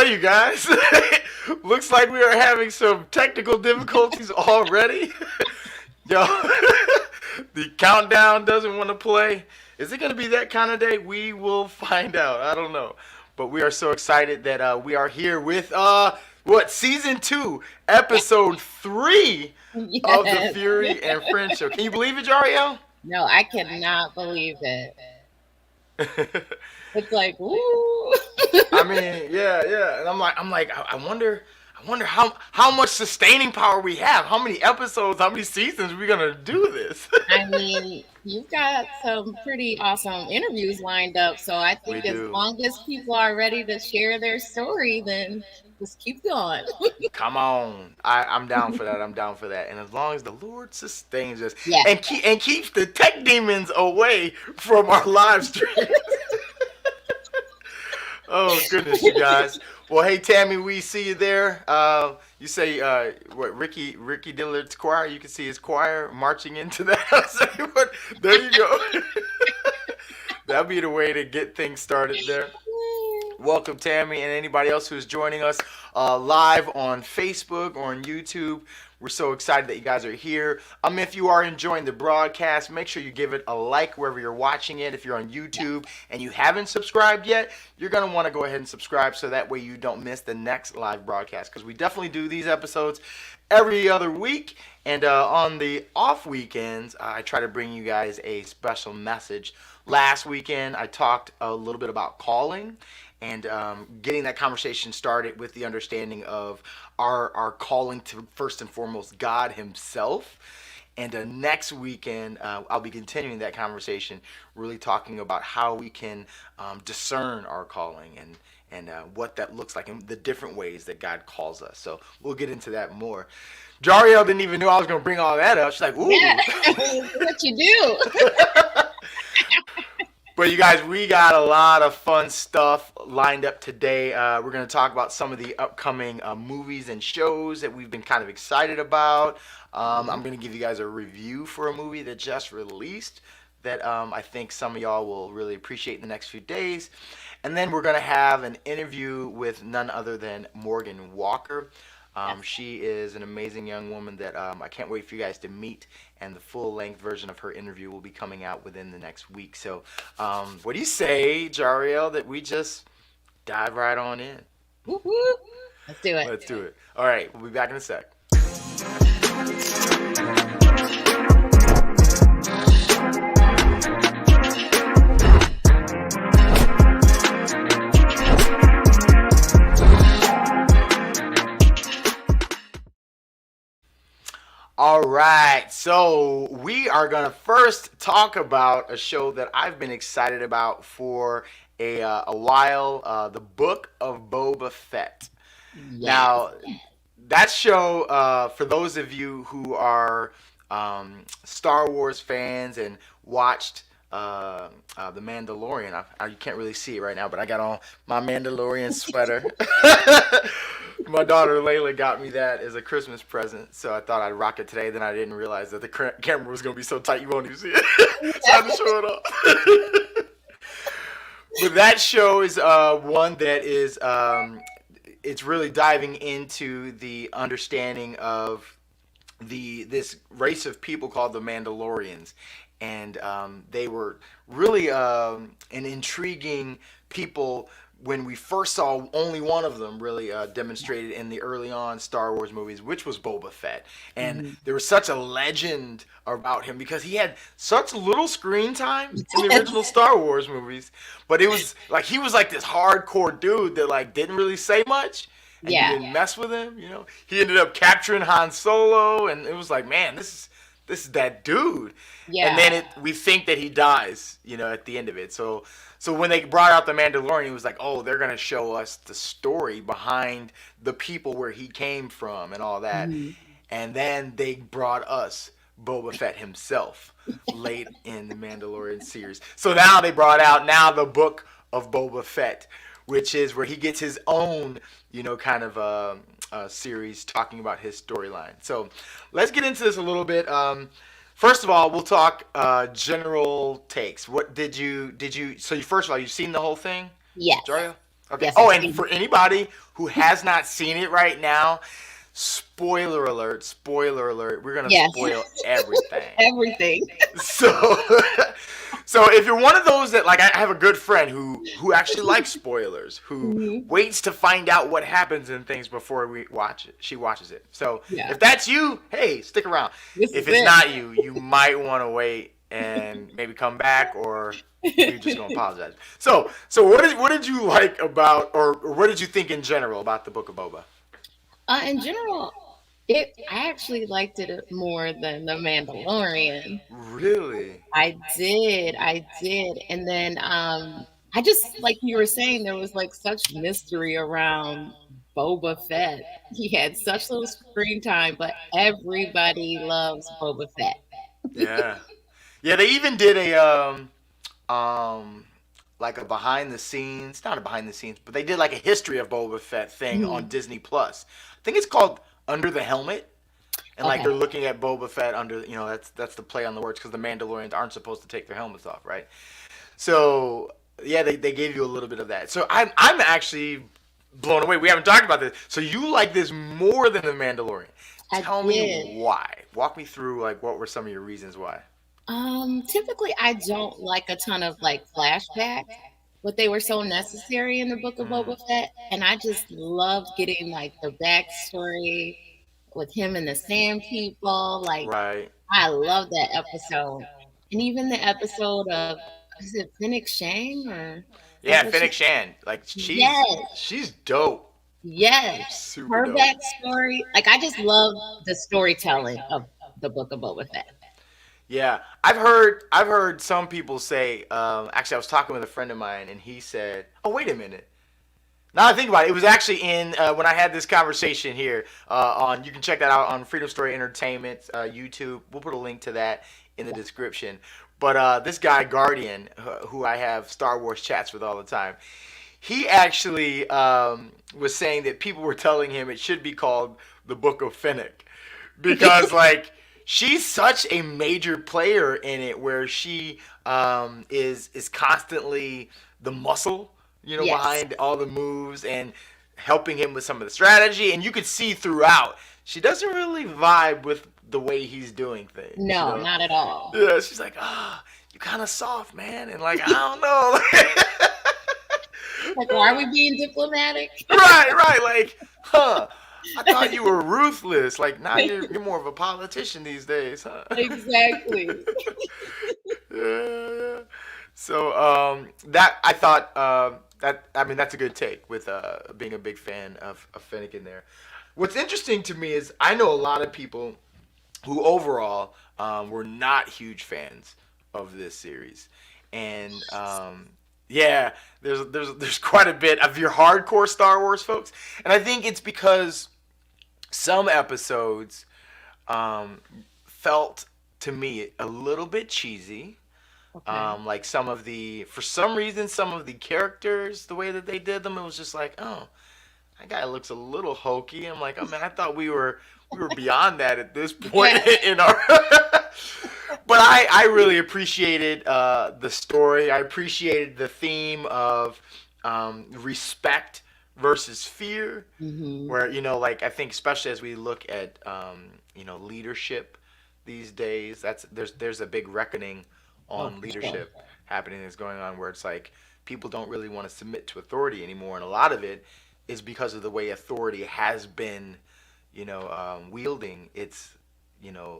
you guys? Looks like we are having some technical difficulties already. Yo, the countdown doesn't want to play. Is it going to be that kind of day? We will find out. I don't know. But we are so excited that we are here with, season 2, episode 3 of the Yes. Fury and Friends show. Can you believe it, Jariel? No, I cannot believe it. It's like, woo. I mean, yeah, and I wonder how much sustaining power we have. How many episodes? How many seasons are we gonna do this? I mean, you've got some pretty awesome interviews lined up. So I We think as do. long as people are ready to share their story, then just keep going. Come on, I'm down for that. I'm down for that. And as long as the Lord sustains us Yes. and keeps the tech demons away from our live stream. Oh goodness, you guys. Well, hey Tammy, we see you there. You say what? Ricky Dillard's choir. You can see his choir marching into the house. There you go. That'll be the way to get things started there. Welcome, Tammy, and anybody else who's joining us live on Facebook or on YouTube. We're so excited that you guys are here. If you are enjoying the broadcast, make sure you give it a like wherever you're watching it. If you're on YouTube and you haven't subscribed yet, you're going to want to go ahead and subscribe so that way you don't miss the next live broadcast, because we definitely do these episodes every other week. And on the off weekends, I try to bring you guys a special message. Last weekend, I talked a little bit about calling and getting that conversation started with the understanding of our calling to, first and foremost, God himself. And next weekend, I'll be continuing that conversation, really talking about how we can discern our calling and what that looks like and the different ways that God calls us. So we'll get into that more. Jariel didn't even know I was going to bring all that up. She's like, ooh. Yeah. What you do? But you guys, we got a lot of fun stuff lined up today. We're going to talk about some of the upcoming movies and shows that we've been kind of excited about. I'm going to give you guys a review for a movie that just released that I think some of y'all will really appreciate in the next few days. And then we're going to have an interview with none other than Morgan Walker. She is an amazing young woman that I can't wait for you guys to meet, and the full-length version of her interview will be coming out within the next week. So what do you say, Jariel, that we just dive right on in? Whoop, whoop. Let's do it. Let's do it. All right, we'll be back in a sec. All right, so we are going to first talk about a show that I've been excited about for a while, the Book of Boba Fett. Yes. Now, that show, for those of you who are Star Wars fans and watched The Mandalorian, you can't really see it right now, but I got on my Mandalorian sweater. My daughter Layla got me that as a Christmas present, so I thought I'd rock it today. Then I didn't realize that the camera was going to be so tight you won't even see it. So I had to show it off. But that show is one that is it's really diving into the understanding of this race of people called the Mandalorians, and they were really an intriguing people. When we first saw only one of them really demonstrated in the early on Star Wars movies, which was Boba Fett. And there was such a legend about him because he had such little screen time in the original Star Wars movies. But it was like he was like this hardcore dude that like didn't really say much. And you didn't mess with him, you know. He ended up capturing Han Solo, and it was like, man, this is that dude. Yeah. And then we think that he dies, you know, at the end of it. So when they brought out the Mandalorian, it was like, oh, they're going to show us the story behind the people where he came from and all that. And then they brought us Boba Fett himself late in the Mandalorian series. So now they brought out the Book of Boba Fett, which is where he gets his own, you know, kind of series talking about his storyline. So let's get into this a little bit. First of all, we'll talk general takes. What did you? So first of all, you've seen the whole thing? Yes. Daria? Okay. Yes, I've Oh, and seen for it. anybody who has not seen it right now, spoiler alert, spoiler alert. We're gonna Yes, spoil everything. everything. So, so if you're one of those that like, I have a good friend who actually likes spoilers, who Mhm. waits to find out what happens in things before we watch it. She watches it. So Yeah, if that's you, hey, stick around. this is If it's it. not you, you might want to wait and maybe come back, or we're just gonna apologize. So what did you like about, or what did you think in general about the Book of Boba? In general, I actually liked it more than The Mandalorian. Really? I did. And then I just like you were saying, there was like such mystery around Boba Fett. He had such little screen time, but everybody loves Boba Fett. Yeah. Yeah, they even did a um like a behind the scenes, not a behind the scenes, but they did like a history of Boba Fett thing on Mhm. Disney Plus. I think it's called Under the Helmet, and like Okay. they're looking at Boba Fett under, that's the play on the words because the Mandalorians aren't supposed to take their helmets off, right? So yeah, they gave you a little bit of that. So I'm actually blown away. We haven't talked about this. So you like this more than the Mandalorian? I Tell me did. why. Walk me through like what were some of your reasons why. Typically I don't like a ton of like flashbacks, but they were so necessary in the Book of Mm, Boba Fett, and I just loved getting like the backstory with him and the Sand People. Like right. I love that episode, and even the episode of is it Phoenix Shang or that's Yeah, what she? Fennec Shan. Like Yes, she's dope. yes, Super her dope. backstory. Like I just love the storytelling of the Book of Boba Fett. Yeah, I've heard some people say. Actually, I was talking with a friend of mine, and he said, "Oh, wait a minute." Now I think about it, it was actually in when I had this conversation here on. You can check that out on Freedom Story Entertainment YouTube. We'll put a link to that in the Yeah. description. But this guy Guardian, who I have Star Wars chats with all the time, he actually was saying that people were telling him it should be called the Book of Fennec because like she's such a major player in it, where she is constantly the muscle, Yes. behind all the moves and helping him with some of the strategy. And you could see throughout she doesn't really vibe with the way he's doing things. No, not at all. Yeah, she's like, you kind of soft, man, and like I don't know. Like, why are we being diplomatic? Right, like, I thought you were ruthless. Like now you're more of a politician these days, huh? Exactly. Yeah. So that I thought that I mean that's a good take with being a big fan of Fennec in there. What's interesting to me is I know a lot of people who overall were not huge fans of this series, and yeah, there's quite a bit of your hardcore Star Wars folks, and I think it's because some episodes um, felt to me a little bit cheesy. Okay. Like for some reason, some of the characters, the way that they did them, it was just like, oh, that guy looks a little hokey. I'm like, oh man, I thought we were beyond that at this point Yeah. in our. But I really appreciated the story. I appreciated the theme of respect versus fear, Hmm. where like I think especially as we look at leadership these days, there's a big reckoning Oh, on for sure. leadership happening that's going on, where it's like people don't really want to submit to authority anymore, and a lot of it is because of the way authority has been wielding its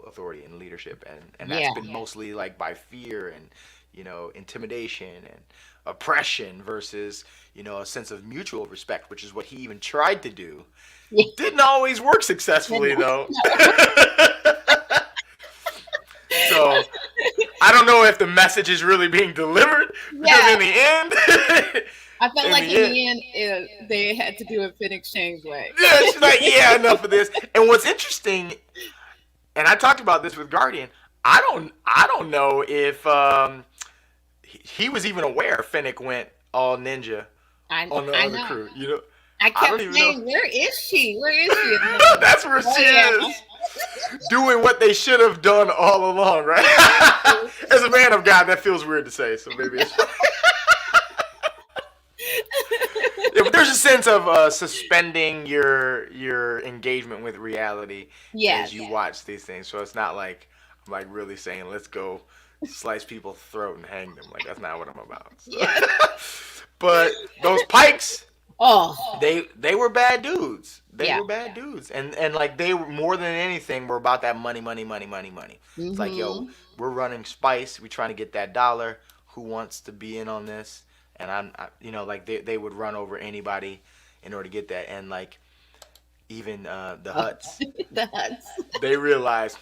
authority and leadership, and that's Yeah. been mostly like by fear and intimidation and oppression versus a sense of mutual respect, which is what he even tried to do. Yeah. Didn't always work successfully No, though. no. So I don't know if the message is really being delivered, because Yeah. in the end, I felt in like the in end, the end, they had to do it Phoenix Shane's way. yeah, she's like, yeah, enough of this. And what's interesting, and I talked about this with Guardian, I don't know if he was even aware Fennec went all ninja on the I other know. crew. I I don't kept even know. saying, "Where is she? Where is she?" And I'm like, That's where she oh yeah. is, doing what they should have done all along, right? As a man of God, that feels weird to say, so maybe it's. But there's a sense of suspending your engagement with reality as Yes. you watch these things. So it's not like I'm like really saying let's go slice people's throat and hang them. Like that's not what I'm about. So. Yes. But those Pikes, Oh, they were bad dudes. They yeah. were bad dudes, and like they were more than anything were about that money, money, money, money, money. It's like yo, Mhm. we're running Spice. We trying to get that dollar. Who wants to be in on this? And like they would run over anybody in order to get that. And like even the Oh, Huts, that's they realized,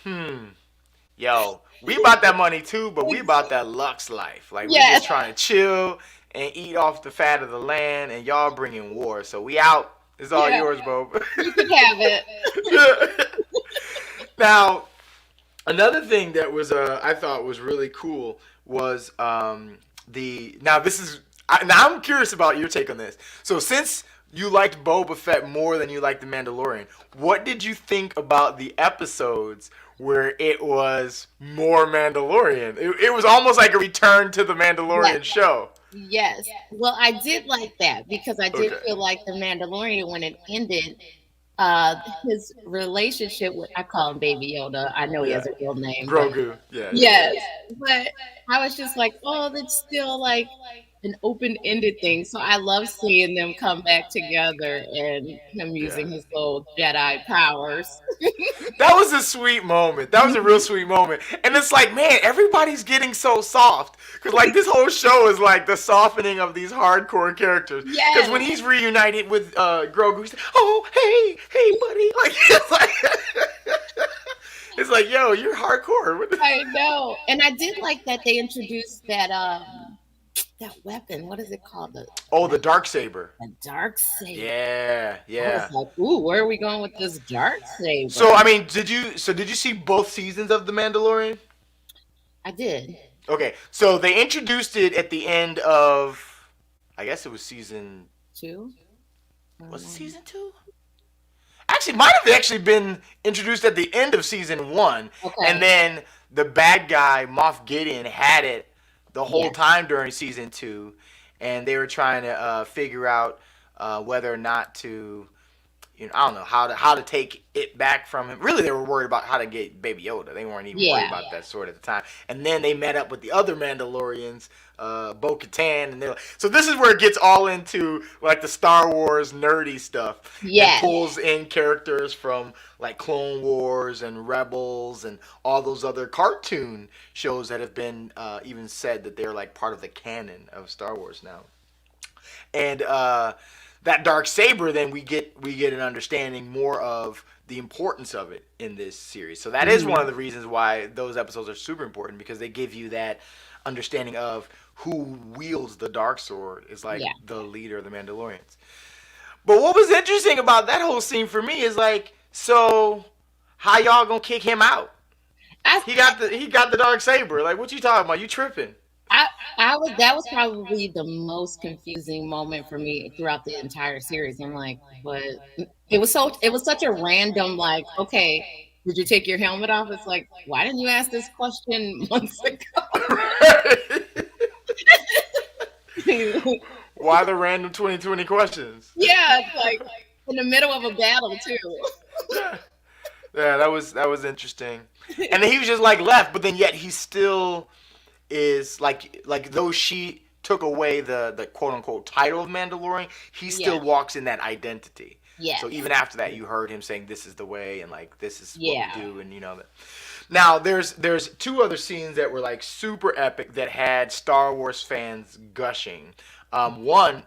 yo, we about that money too, but we about that Lux life. Like we yes. just trying to chill and eat off the fat of the land, and y'all bringing war. So we out. It's all Yeah. yours, Bob. You can have it. Now, another thing that was I thought was really cool was the now this is now I'm curious about your take on this. So since you liked Boba Fett more than you liked the Mandalorian, what did you think about the episodes where it was more Mandalorian? It was almost like a return to the Yes. Mandalorian show. Yes. Well, I did like that because I did Okay. feel like the Mandalorian when it ended, his relationship with I call him Baby Yoda. I know he Yeah. has a real name, but Grogu. Yeah, yeah. yes. But I was just like, oh, that's still like an open-ended thing. So I love seeing them come back together and him Yeah. using his little Jedi powers. That was a sweet moment. That was a real sweet moment. And it's like, man, everybody's getting so soft. Because, like, this whole show is like the softening of these hardcore characters. Because when Yes. he's reunited with Grogu, he's like, oh, hey, buddy. Like, it's like, yo, you're hardcore. What the- I know. And I did like that they introduced that weapon. What is it called? Oh, the dark saber. The dark saber. Yeah, I was yeah. like, ooh, where are we going with this dark So, saber? I mean, did you see both seasons of The Mandalorian? I did. Okay, so they introduced it at the end of, I guess it was season. Two or Was it one? season two? Actually, might have actually been introduced at the end of season one, and Okay. then the bad guy Moff Gideon had it the whole Yes. time during season two, and they were trying to figure out whether or not to I don't know how to take it back from him. Really, they were worried about how to get Baby Yoda. They weren't even worried Yeah. about that sword at the time. And then they met up with the other Mandalorians, Bo-Katan, and so this is where it gets all into like the Star Wars nerdy stuff and Yes. pulls in characters from like Clone Wars and Rebels and all those other cartoon shows that have been even said that they're like part of the canon of Star Wars now. And that dark saber, then we get an understanding more of the importance of it in this series. So that is one Mhm. of the reasons why those episodes are super important, because they give you that understanding of who wields the dark sword is like Yeah. the leader of the Mandalorians. But what was interesting about that whole scene for me is like, so how y'all gonna kick him out? I, He got the dark saber. Like, what you talking about? You tripping? I, I was that was probably the most confusing moment for me throughout the entire series. I'm like, what? It was such a random like, okay, did you take your helmet off? It's like, why didn't you ask this question months ago? Why the random 2020 questions? Yeah, it's like in the middle of a battle too. Yeah. Yeah, that was interesting. And then he was just like left, but then yet he still is like though she took away the quote unquote title of Mandalorian, he still Yeah. walks in that identity. Yes. So even after that, you heard him saying, "This is the way," and like this is what Yeah. we do, and that. Now there's two other scenes that were like super epic that had Star Wars fans gushing. One,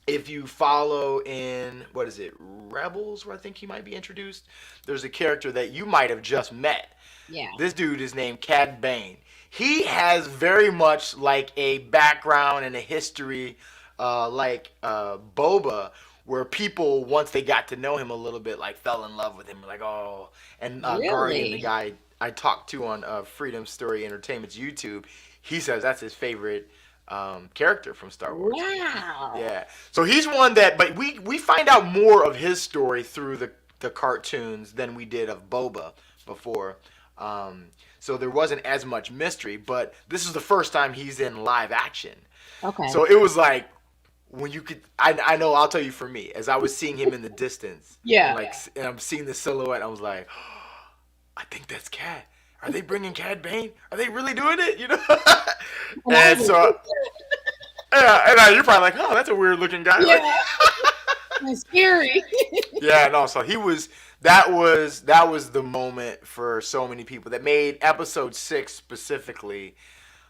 if you follow in what is it, Rebels, where I think he might be introduced, there's a character that you might have just met. Yeah. This dude is named Cad Bane. He has very much like a background and a history, Boba, where people once they got to know him a little bit, like fell in love with him, like oh. And Guardian, the Really? guy I talked to on Freedom Story Entertainment's YouTube, he says that's his favorite character from Star Wars. Wow. Yeah. So he's one that, but we find out more of his story through the cartoons than we did of Boba before. So there wasn't as much mystery, but this is the first time he's in live action. Okay. So it was like, when you could, I know, I'll tell you for me, as I was seeing him in the distance, and Yeah. like, and I'm seeing the silhouette, I was like, I think that's Cad. Are they bringing Cad Bane? Are they really doing it? You know? And I was And like, so, yeah, and you're probably like, oh, that's a weird looking guy. Like, yeah, that's scary. yeah, no. So he was. That was the moment for so many people that made episode 6 specifically.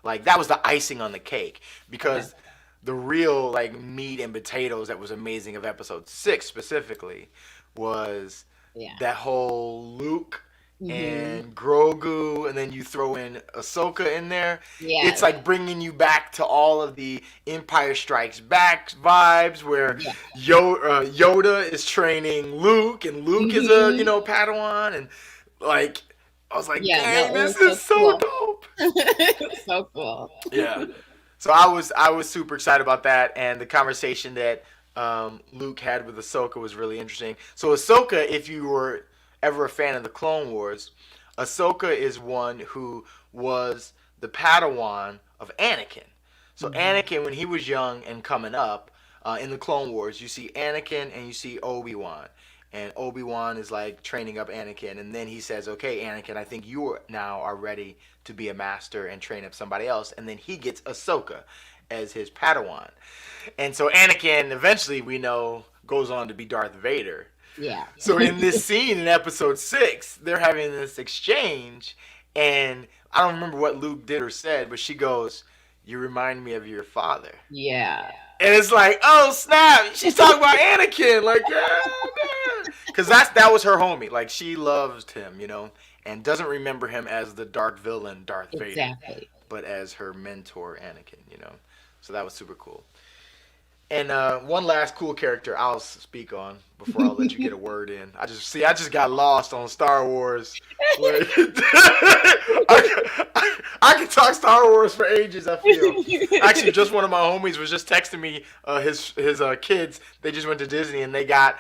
Like that was the icing on the cake Okay. because the real like meat and potatoes that was amazing of episode 6 specifically was Yeah. that whole Luke Hmm. and Grogu, and then you throw in Ahsoka in there. It's Yes. like bringing you back to all of the Empire Strikes Back vibes, where Yeah. Yoda is training Luke, and Luke is a Hmm. Padawan, and like I was like, Yeah. No, dang, it was this so is so cool. dope. It was so cool. Yeah. So I was super excited about that, and the conversation that Luke had with Ahsoka was really interesting. So Ahsoka, if you were ever a fan of the Clone Wars, Ahsoka is one who was the Padawan of Anakin. So Hmm. Anakin, when he was young and coming up in the Clone Wars, you see Anakin and you see Obi-Wan. And Obi-Wan is like training up Anakin, and then he says, "Okay, Anakin, I think you now are ready to be a master and train up somebody else." And then he gets Ahsoka as his Padawan, and so Anakin eventually we know goes on to be Darth Vader. Yeah. So in this scene in episode 6, they're having this exchange, and I don't remember what Luke did or said, but she goes, "You remind me of your father." Yeah. And it's like, oh snap, she's talking about Anakin, like, yeah, because that was her homie. Like she loved him, and doesn't remember him as the dark villain Darth Vader, Exactly. but as her mentor Anakin. So that was super cool. And one last cool character I'll speak on before I'll let you get a word in. I just got lost on Star Wars. Like, I can talk Star Wars for ages. I feel. Actually, just one of my homies was just texting me his kids. They just went to Disney and they got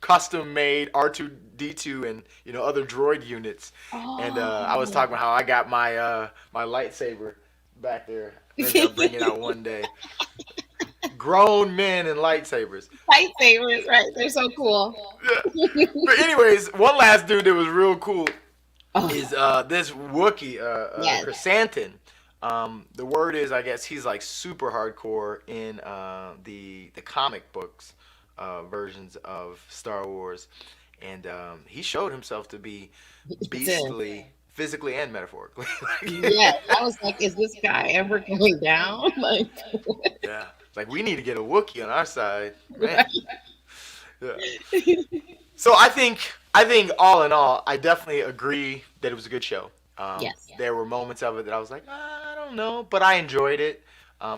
custom made R2D2 and other droid units. And I was Oh. talking about how I got my lightsaber back there. Maybe I'll bring it out one day. Grown men and lightsabers. Lightsabers, right? They're so cool. Yeah. But anyways, one last dude that was real cool Oh, is this Wookiee, yes. Chrysanthemum. The word is, I guess, he's like super hardcore in the comic books versions of Star Wars, and he showed himself to be He did. beastly, physically and metaphorically. Yes. I was like, is this guy ever going down? Like, Yeah, like we need to get a Wookiee on our side, man. right? Yeah. So I think all in all, I definitely agree that it was a good show. Yes. There were moments of it that I was like, I don't know, but I enjoyed it.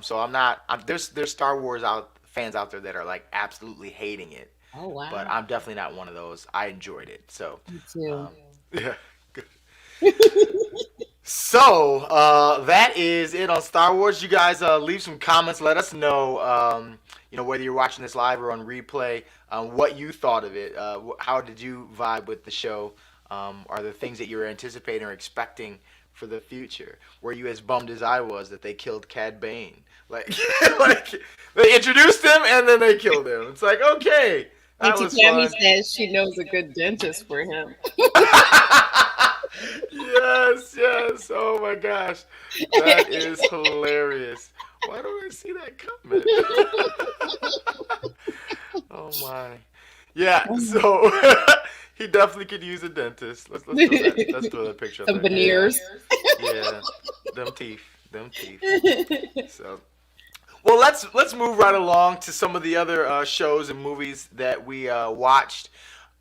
So I'm not. There's Star Wars fans out there that are like absolutely hating it, Oh, but wow. I'm definitely not one of those. I enjoyed it. So Me too. yeah. Good. So that is it on Star Wars. You guys leave some comments. Let us know, whether you're watching this live or on replay, what you thought of it. How did you vibe with the show? Are there things that you were anticipating or expecting for the future? Were you as bummed as I was that they killed Cad Bane? Like, like they introduced him and then they killed him. It's like, okay, that Auntie was Tammy fun. says she knows a good dentist for him. Yes, yes. Oh my gosh. That is hilarious. Why don't I see that coming? Oh my. Yeah, so he definitely could use a dentist. Let's throw that. Let's throw that picture up Some there. Yeah. veneers. Yeah. Them teeth. Them teeth. So well, let's move right along to some of the other shows and movies that we watched.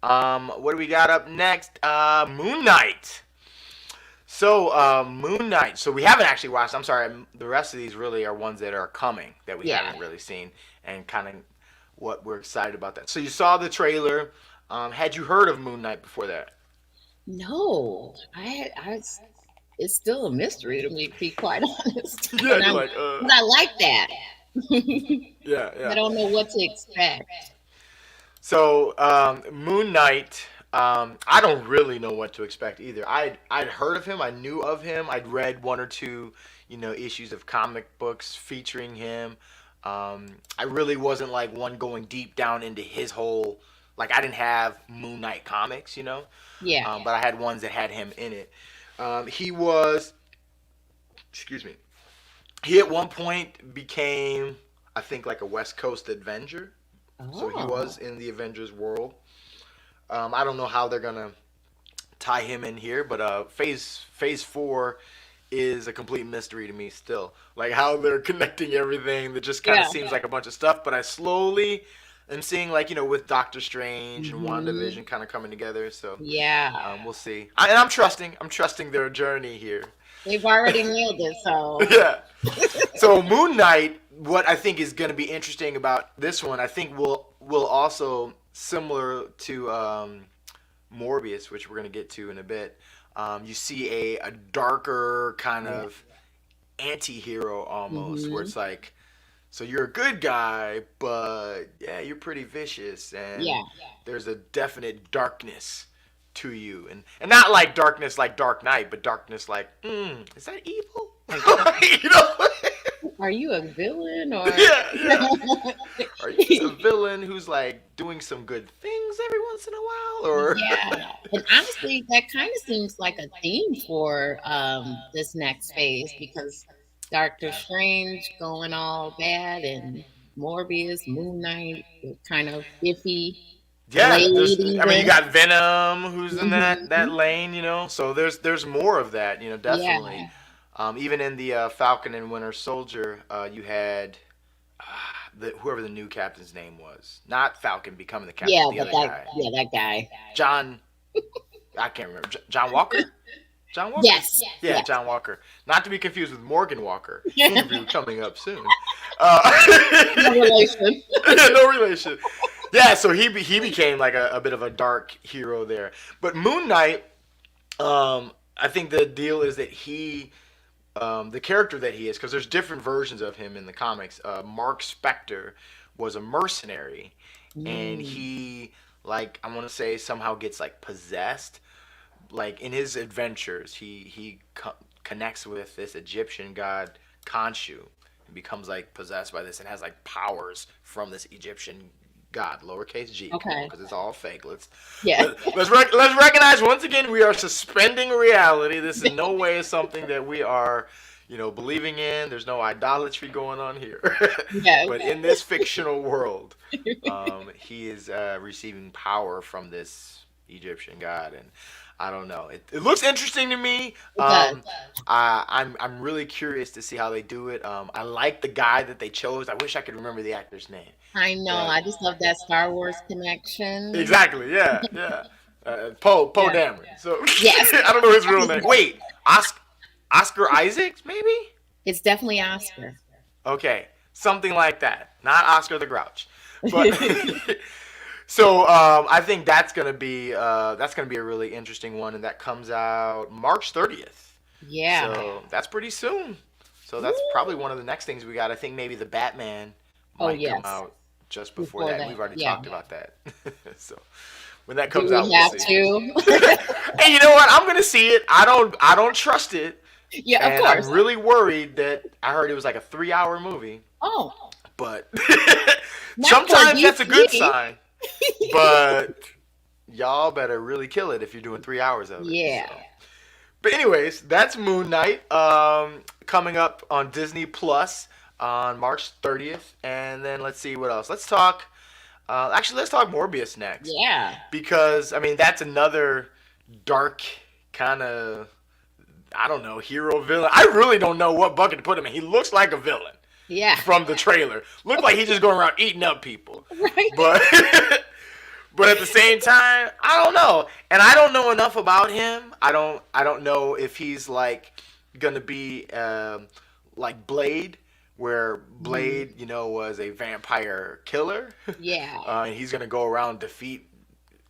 What do we got up next? Moon Knight. So, Moon Knight. So we haven't actually watched. I'm sorry. The rest of these really are ones that are coming that we Yeah. haven't really seen, and kind of what we're excited about that. So you saw the trailer. Had you heard of Moon Knight before that? No, it's still a mystery to me, to be quite honest. Yeah, And you're I'm, like, but I like that. yeah, I yeah. don't know what to expect. So, Moon Knight. I don't really know what to expect either. I'd heard of him. I knew of him. I'd read one or two, issues of comic books featuring him. I really wasn't like one going deep down into his whole. Like I didn't have Moon Knight comics, Yeah. but I had ones that had him in it. He was, excuse me, he at one point became, I think, like a West Coast Avenger. So he was Oh. in the Avengers world. I don't know how they're gonna tie him in here, but Phase 4 is a complete mystery to me still. Like how they're connecting everything that just kind of Yeah. seems like a bunch of stuff, but I slowly am seeing like with Doctor Strange and Hmm. WandaVision kind of coming together. So Yeah. we'll see. And I'm trusting their journey here. They've already nailed it, so Yeah. So Moon Knight, what I think is going to be interesting about this one, I think will also similar to Morbius, which we're going to get to in a bit. You see a darker kind yeah. of anti-hero almost, where Hmm. it's like, so you're a good guy, but yeah, you're pretty vicious, and Yeah. there's a definite darkness to you, and not like darkness like Dark Knight, but darkness like, is that evil? Like, you know? are you a villain or? Yeah, yeah. Are you just a villain who's like doing some good things every once in a while, or? Yeah, and honestly, that kind of seems like a theme for this next phase because Doctor Strange going all bad and Morbius, Moon Knight, kind of iffy, Yeah, Blade I mean, you even. got Venom who's in that Hmm. lane, so there's more of that, Yeah, definitely. Even in the Falcon and Winter Soldier, you had whoever the new captain's name was, not Falcon becoming the captain, yeah, but the but other that guy, yeah that guy. John. I can't remember. John Walker. John Walker? Yes, Yeah, yes. John Walker. Not to be confused with Morgan Walker. Interview coming up soon. Uh, No relation. no relation. Yeah, so he became like a bit of a dark hero there. But Moon Knight, I think the deal is that the character that he is, because there's different versions of him in the comics. Mark Spector was a mercenary, and Mm, he, like, I want to say somehow gets like possessed. Like in his adventures, he connects with this Egyptian god Khonshu and becomes like possessed by this and has like powers from this Egyptian god, lowercase g. Come on, okay. because it's all fake. Let's Yeah. let, let's rec- let's recognize once again we are suspending reality. This in no way is something that we are, believing in. There's no idolatry going on here. Yes. But in this fictional world, he is receiving power from this Egyptian god, and I don't know. It looks interesting to me. It does. I'm really curious to see how they do it. I like the guy that they chose. I wish I could remember the actor's name, I know. but I just love that Star Wars connection. exactly, yeah, yeah. Poe Yeah. Dameron. So Yes. I don't know his real name. Wait, Oscar Isaacs, maybe? It's definitely Oscar. Okay, something like that. Not Oscar the Grouch, but so I think that's gonna be a really interesting one, and that comes out March 30th. Yeah. So that's pretty soon. So that's probably Woo. one of the next things we got. I think maybe the Batman Oh, might come yes. out just before Before that. that. We've already Yeah. talked about that. So when that Do comes we out, we'll have see. to? Hey, you know what? I'm gonna see it. I don't trust it, Yeah, of and I'm course. really worried that I heard it was like a 3-hour movie. Oh, But not for sometimes that's a good DC. sign. But y'all better really kill it if you're doing 3 hours of it. Yeah. So, but anyways, that's Moon Knight coming up on Disney Plus on March 30th, and then let's see what else. Let's talk. Actually, let's talk Morbius next, Yeah. because I mean that's another dark kind of, I don't know, hero villain. I really don't know what bucket to put him in. He looks like a villain Yeah. from the trailer. Looked like he's just going around eating up people. Right. But but at the same time, I don't know. And I don't know enough about him. I don't know if he's like gonna be like Blade, where Mm, Blade, was a vampire killer, yeah. and he's gonna go around defeat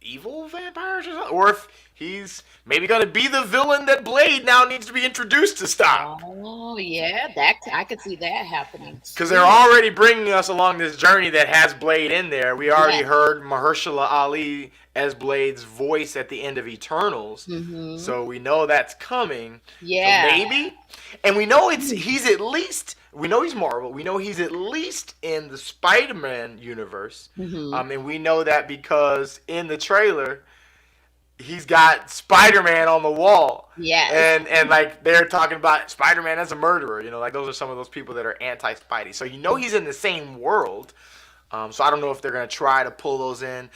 evil vampires or something, or if he's maybe gonna be the villain that Blade now needs to be introduced to stop. Oh, yeah. That I could see that happening Because they're too. already bringing us along this journey that has Blade in there. We already Yes. heard Mahershala Ali as Blade's voice at the end of Eternals. Mm-hmm. So we know that's coming. So Yeah. maybe. And we know he's at least, we know he's Marvel. We know he's at least in the Spider-Man universe. Hmm. And we know that because in the trailer he's got Spider-Man on the wall. Yes. And like they're talking about Spider-Man as a murderer, like those are some of those people that are anti-Spidey. So he's in the same world. So I don't know if they're gonna try to pull those in.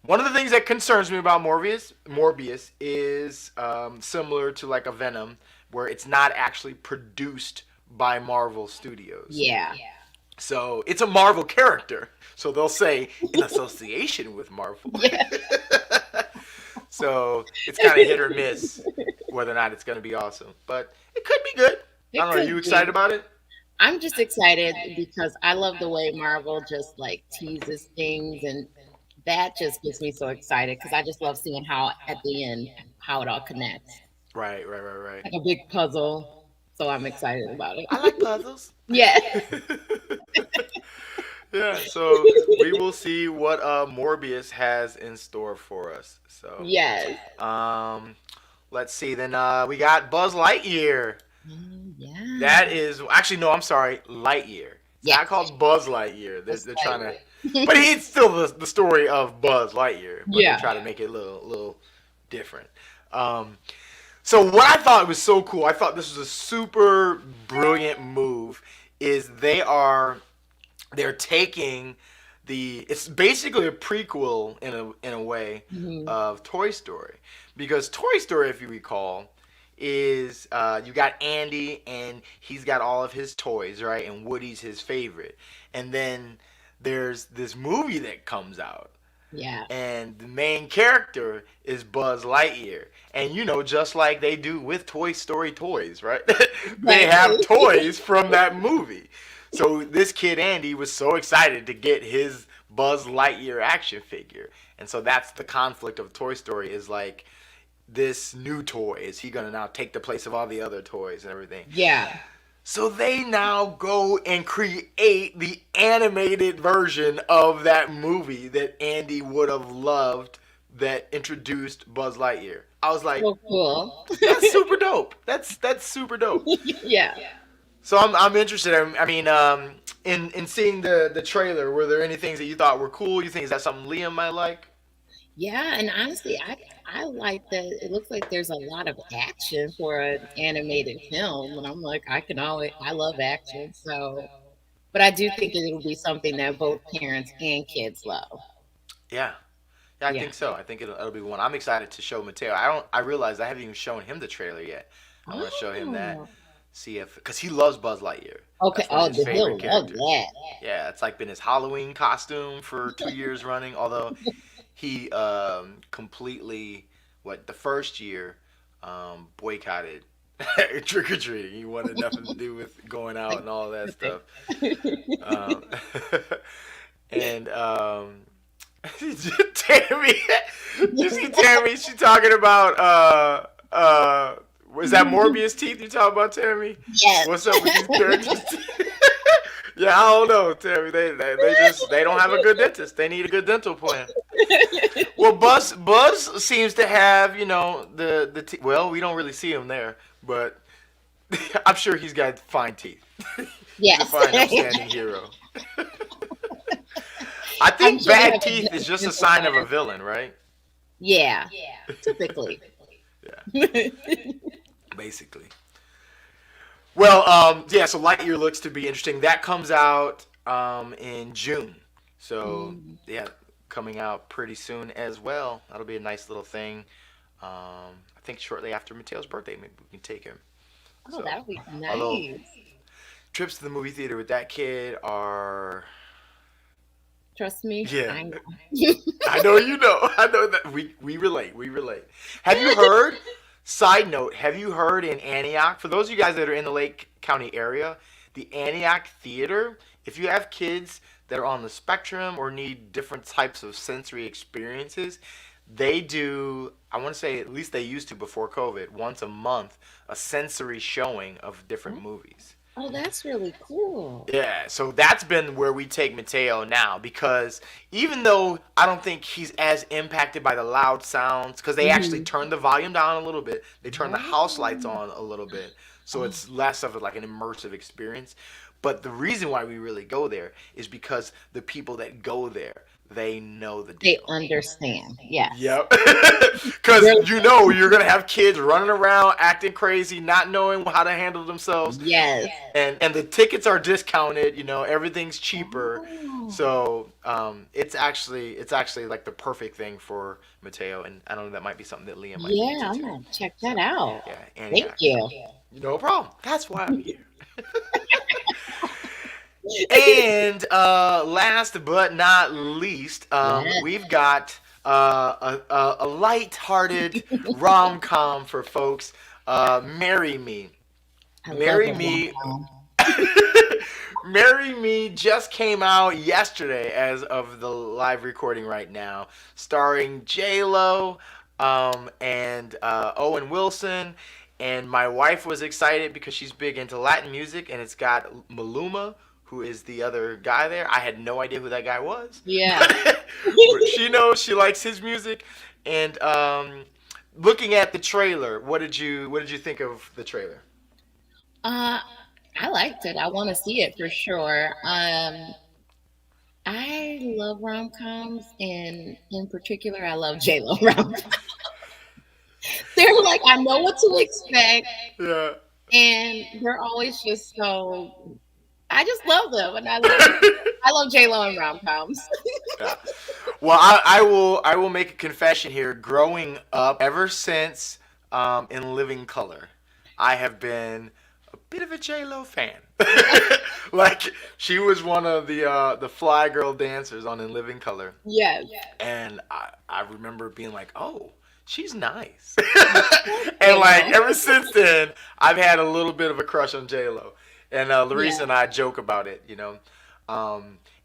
One of the things that concerns me about Morbius is similar to like a Venom, where it's not actually produced by Marvel Studios. Yeah. So it's a Marvel character. So they'll say in association with Marvel. Yeah. So it's kind of hit or miss whether or not it's going to be awesome. But it could be good. I It don't know. Are could you be. excited about it? I'm just excited because I love the way Marvel just like teases things, and that just gets me so excited because I just love seeing how at the end how it all connects. Right, right, right, right. Like a big puzzle. So I'm excited about I it. like puzzles. Yeah. Yeah, so we will see what Morbius has in store for us. So, Yes. um, let's see. Then we got Buzz Lightyear. Yeah. That is actually no. I'm sorry, Lightyear. It's Yeah. not called Buzz Lightyear. They're, That's they're trying to, slightly. but it's still the story of Buzz Lightyear, but they Yeah. try to make it a little different. Um, so what I thought was so cool, I thought this was a super brilliant move. Is they're taking it's basically a prequel in a way Hmm. of Toy Story, because Toy Story, if you recall, is you got Andy and he's got all of his toys, right, and Woody's his favorite, and then there's this movie that comes out Yeah. and the main character is Buzz Lightyear. And just like they do with Toy Story toys, right? They have Exactly. toys from that movie. So this kid Andy was so excited to get his Buzz Lightyear action figure. And so that's the conflict of Toy Story, is like, this new toy, is he going to now take the place of all the other toys and everything? Yeah. So they now go and create the animated version of that movie that Andy would have loved, that introduced Buzz Lightyear. I was like, So cool. that's super dope. That's super dope. Yeah. So I'm interested. I mean, in seeing the trailer, were there any things that you thought were cool? You think is that something Liam might like? Yeah, and honestly, I like that it looks like there's a lot of action for an animated film, and I'm like, I love action, so but I do think it'll be something that both parents and kids love. Yeah. Yeah, I Yeah. think so. I think it'll be one. I'm excited to show Mateo. I realized I haven't even shown him the trailer yet. I want to show him that, Oh. see if, because he loves Buzz Lightyear. Okay. That's one of Oh, his favorite he'll love characters. that. Yeah, it's like been his Halloween costume for 2 years running. Although he completely, the first year, boycotted trick or treating. He wanted nothing to do with going out and all that stuff. Um, and Tammy, you see Tammy, she talking about was that Morbius teeth you talking about, Tammy? Yes. What's up with these characters? Yeah, I don't know, Tammy. They don't have a good dentist. They need a good dental plan. Well, Buzz seems to have well, we don't really see him there, but I'm sure he's got fine teeth. He's a Yes. fine, upstanding hero. I I'm think sure they bad have a teeth is just a dental sign of a plan. villain, right? Yeah, typically. Yeah, basically. Well, yeah. So Lightyear looks to be interesting. That comes out in June. So Mm. yeah, coming out pretty soon as well. That'll be a nice little thing. I think shortly after Mateo's birthday, maybe we can take him. Oh, So, that'll be although nice. trips to the movie theater with that kid are, Trust me, yeah. I know. I know you know. I know that we relate. We relate. Have you heard? Side note: have you heard in Antioch? For those of you guys that are in the Lake County area, the Antioch Theater. If you have kids that are on the spectrum or need different types of sensory experiences, they do. I want to say at least they used to before COVID. Once a month, a sensory showing of different movies. Oh, that's really cool. Yeah, so that's been where we take Mateo now, because even though I don't think he's as impacted by the loud sounds, because they actually Hmm. turned the volume down a little bit, they turned the house lights Oh, on a little bit, so it's less of like an immersive experience. But the reason why we really go there is because the people that go there, they know the They deal. understand. Yes. Yep. Because They're you're going to have kids running around acting crazy, not knowing how to handle themselves. yes. And the tickets are discounted, everything's cheaper. Oh. So it's actually like the perfect thing for Mateo. And I don't know, that might be something that Liam might be Yeah, into I'm too. gonna check So that out. yeah, and Thank yeah, you. no problem. That's why I'm here. And last but not least, Yes, we've got a light-hearted rom-com for folks. Marry Me. I love Marry a Me. rom-com. Marry Me just came out yesterday as of the live recording right now, starring J Lo and Owen Wilson. And my wife was excited because she's big into Latin music, and it's got Maluma, who is the other guy there. I had no idea who that guy was, Yeah. but she knows, she likes his music. And looking at the trailer, what did you think of the trailer? Uh, I liked it. I want to see it for sure. I love rom-coms, and in particular, I love J-Lo rom. They're like, I know what to expect, Yeah. and they're always just so. I just love them, and I love J-Lo and rom-coms. Yeah. Well, I will make a confession here. Growing up, ever since In Living Color, I have been a bit of a J Lo fan. Like, she was one of the fly girl dancers on In Living Color, Yes. and I remember being like, oh, she's nice. And like J-Lo. ever since then, I've had a little bit of a crush on J Lo, and Larissa Yeah. and I joke about it.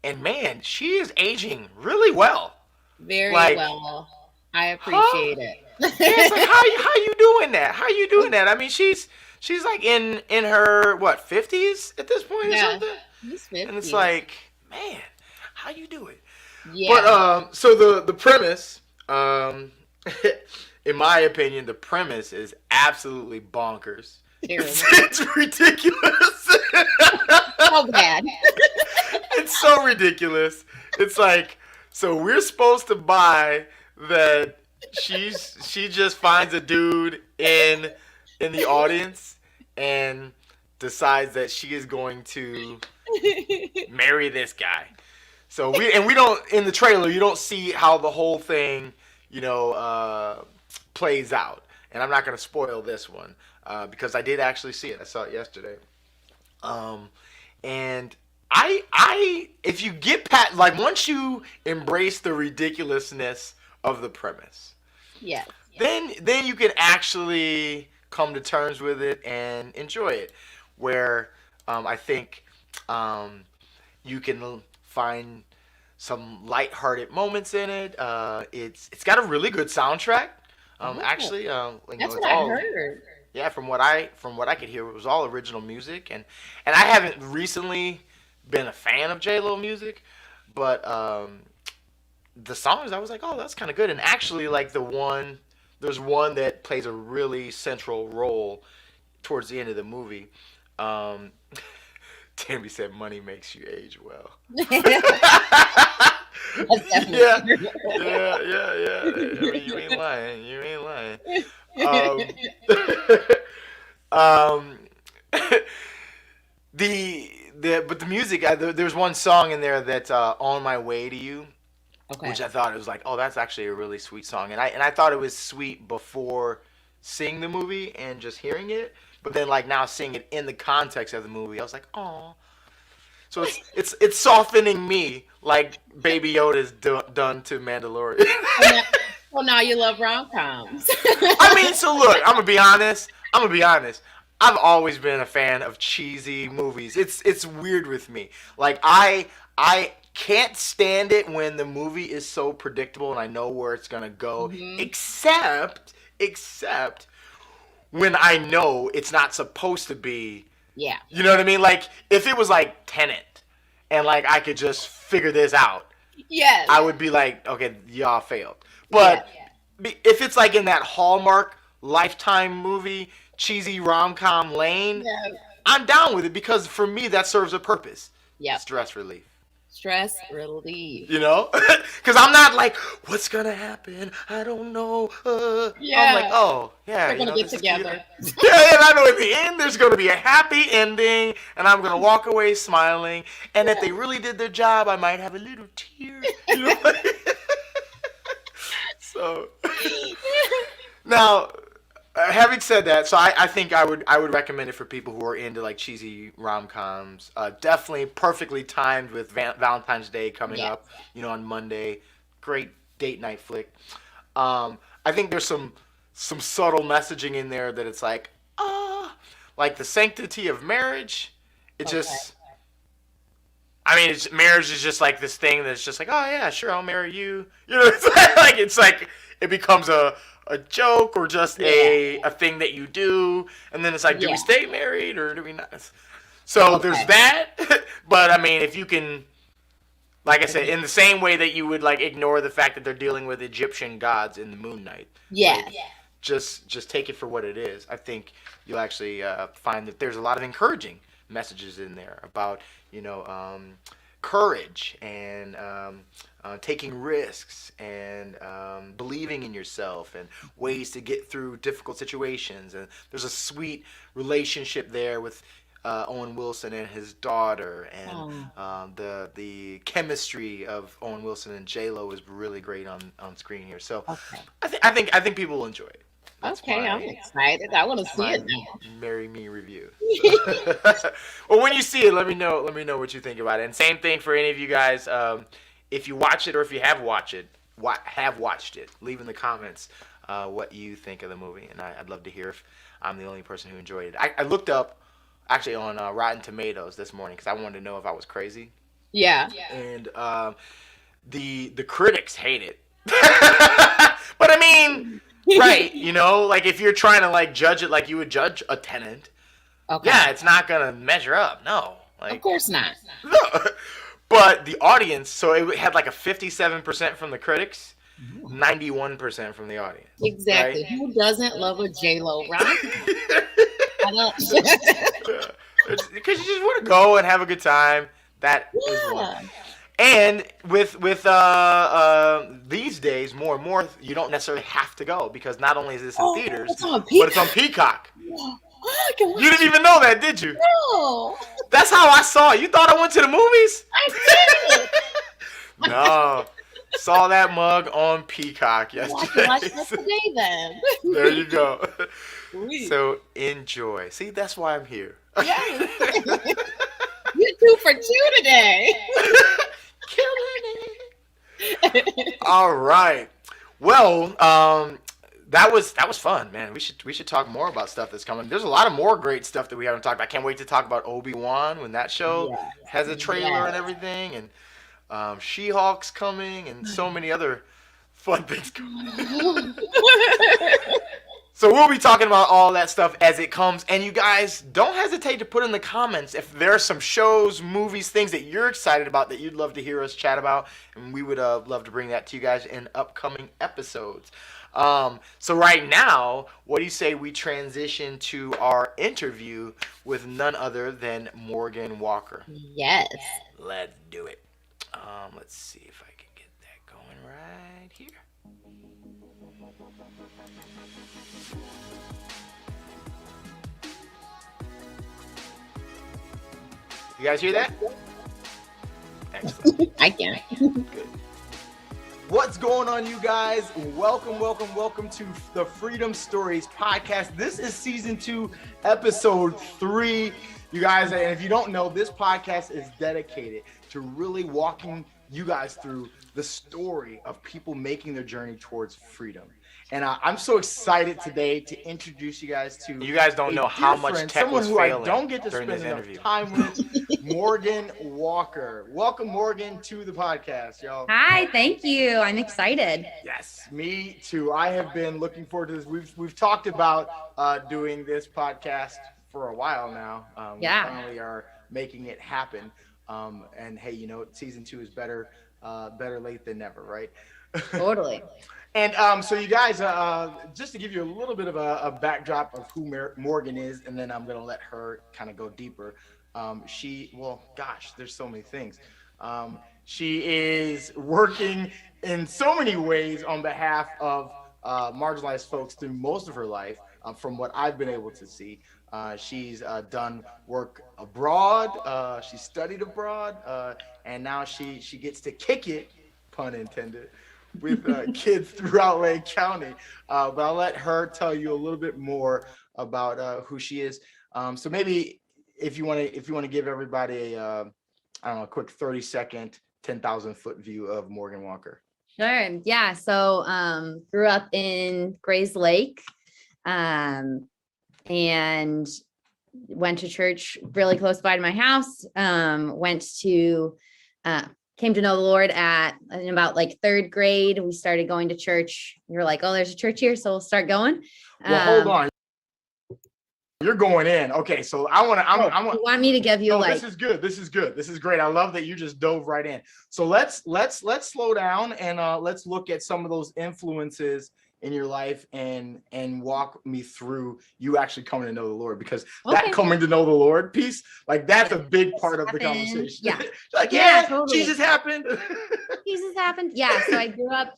And man, she is aging really well. Very Like, well. I huh? appreciate Yeah, it's like, it. how you doing that? How you doing that? I mean, she's like in her what, 50s at this point or Yeah. something, He's and it's 50s. like, man, how you do it? But Yeah. so the premise, in my opinion, the premise is absolutely bonkers. It's, Terrible. it's ridiculous. So bad. It's so ridiculous. It's like, so we're supposed to buy that she just finds a dude in the audience and decides that she is going to marry this guy. So we don't, in the trailer, you don't see how the whole thing, plays out. And I'm not going to spoil this one because I did actually see it. I saw it yesterday. Um, and if you get past, like, once you embrace the ridiculousness of the premise, Yes. then you can actually come to terms with it and enjoy it. Where I think you can find some lighthearted moments in it. It's got a really good soundtrack. Oh, Actually, that's it's what I all, heard. yeah, from what I could hear, it was all original music, and I haven't recently been a fan of J Lo music, but the songs, I was like, oh, that's kind of good. And actually, like, there's one that plays a really central role towards the end of the movie. Um, Tammy said, "Money makes you age well." That's Yeah, definitely yeah, yeah, yeah. I mean, you ain't lying. You ain't lying. true. Um, but the music, there's one song in there that's "On My Way to You," which Okay. I thought, it was like, oh, that's actually a really sweet song, and I thought it was sweet before seeing the movie and just hearing it, but then, like, now seeing it in the context of the movie, I was like, oh. So it's softening me like Baby Yoda's done to Mandalorian. So now, so now you love rom-coms. I mean, so look, I'm gonna be honest. I'm gonna be honest. I've always been a fan of cheesy movies. It's weird with me. Like, I can't stand it when the movie is so predictable and I know where it's gonna go. Hmm. Except when I know it's not supposed to be. Yeah. You know what I mean? Like, if it was like Tenet, and like I could just figure this out, Yes. I would be like, okay, y'all failed. Yes. But if it's like in that Hallmark Lifetime movie cheesy rom-com lane, Yeah. I'm down with it because for me that serves a purpose. Yep. Stress relief. Stress relief. You know? Because I'm not like, what's going to happen? I don't know. I'm like, Yeah. oh, yeah, They're you gonna know, get this is cute. together. Yeah, and I know at the end there's going to be a happy ending, and I'm going to walk away smiling. And if they really did their job, I might have a little tear. You know? So, now, having said that, so I think I would recommend it for people who are into like cheesy rom coms. Definitely perfectly timed with Valentine's Day coming Yes. up. On Monday. Great date night flick. I think there's some subtle messaging in there that it's like the sanctity of marriage. It Okay. just, I mean, marriage is just like this thing that's just like, oh yeah, sure, I'll marry you. It's like it becomes a joke or just Yeah. a thing that you do, and then it's like, do we Yeah. stay married or do we not? So there's Okay. that. But I mean, if you can, like I said, in the same way that you would like ignore the fact that they're dealing with Egyptian gods in the Moon Knight, like Yes. just take it for what it is. I think you'll actually find that there's a lot of encouraging messages in there about courage and taking risks and believing in yourself and ways to get through difficult situations. And there's a sweet relationship there with Owen Wilson and his daughter, and Oh. the chemistry of Owen Wilson and J Lo is really great on screen here. So Okay. I think people will enjoy it. That's Okay. I'm my excited. I want to see my it now. marry me review. So. Well, when you see it, let me know. Let me know what you think about it. And same thing for any of you guys. If you watch it or if you have watched it, leave in the comments what you think of the movie, and I'd love to hear if I'm the only person who enjoyed it. I looked up actually on Rotten Tomatoes this morning because I wanted to know if I was crazy, Yeah. and the critics hate it. But I mean, right? Like if you're trying to like judge it like you would judge a Tenant, Okay. yeah, it's not gonna measure up. No, Of like course not. no. But the audience, so it had like a 57% from the critics, 91% from the audience. Exactly. Right? Who doesn't love a J Lo rom? I don't. Because you just want to go and have a good time. That is one. Yeah. And with these days, more and more, you don't necessarily have to go because not only is this in Oh, theaters, it's on but it's on Peacock. Peacock. Oh, I can watch You didn't even know that, did you? No, That's how I saw it. You thought I went to the movies? I did. No. Saw that mug on Peacock Well, I yesterday. can watch that today then. There you go. Sweet. So enjoy. See, that's why I'm here. Yeah. You 2 for 2 today. Killing it. All right. Well, that was fun, man. We should talk more about stuff that's coming. There's a lot of more great stuff that we haven't talked about. I can't wait to talk about Obi-Wan when that show Yes. has a trailer and Yes. everything, and She-Hulk's coming, and so many other fun things coming. So we'll be talking about all that stuff as it comes. And you guys, don't hesitate to put in the comments if there are some shows, movies, things that you're excited about that you'd love to hear us chat about. And we would love to bring that to you guys in upcoming episodes. So right now, what do you say we transition to our interview with none other than Morgan Walker? Yes. Let's do it. Let's see if I can get that going right here. You guys hear that? Excellent. I can. Good. What's going on, you guys? Welcome to the Freedom Stories podcast. This is season 2, episode 3. You guys, and if you don't know, this podcast is dedicated to really walking you guys through the story of people making their journey towards freedom. And I'm so excited today to introduce you guys to. You guys don't know how much tech someone was who I failing don't get to during spend this enough interview. time with, Morgan Walker. Welcome, Morgan, to the podcast, y'all. Hi, thank you. I'm excited. Yes, me too. I have been looking forward to this. We've talked about doing this podcast for a while now. Yeah. We finally are making it happen. And hey, season 2 is better late than never, right? Totally. And so you guys, just to give you a little bit of a backdrop of who Morgan is, and then I'm gonna let her kind of go deeper. Well, gosh, there's so many things. She is working in so many ways on behalf of marginalized folks through most of her life, from what I've been able to see. She's done work abroad. She studied abroad, and now she gets to kick it, pun intended, with kids throughout Lake County. But I'll let her tell you a little bit more about who she is. So maybe if you want to give everybody a I don't know, a quick 30-second, 10,000-foot view of Morgan Walker. Sure. Yeah. So grew up in Grays Lake, and went to church really close by to my house. Came to know the Lord in about like third grade. We started going to church. We were like, oh, there's a church here, so we'll start going. Well, hold on. You're going in. Okay, so I want to. You want me to give you This is good. This is good. This is great. I love that you just dove right in. So let's slow down and let's look at some of those influences in your life and walk me through you actually coming to know the Lord, because that coming to know the Lord piece, like that's a big part of the conversation. Yeah. Like, totally. Jesus happened. Jesus happened. Yeah. So I grew up,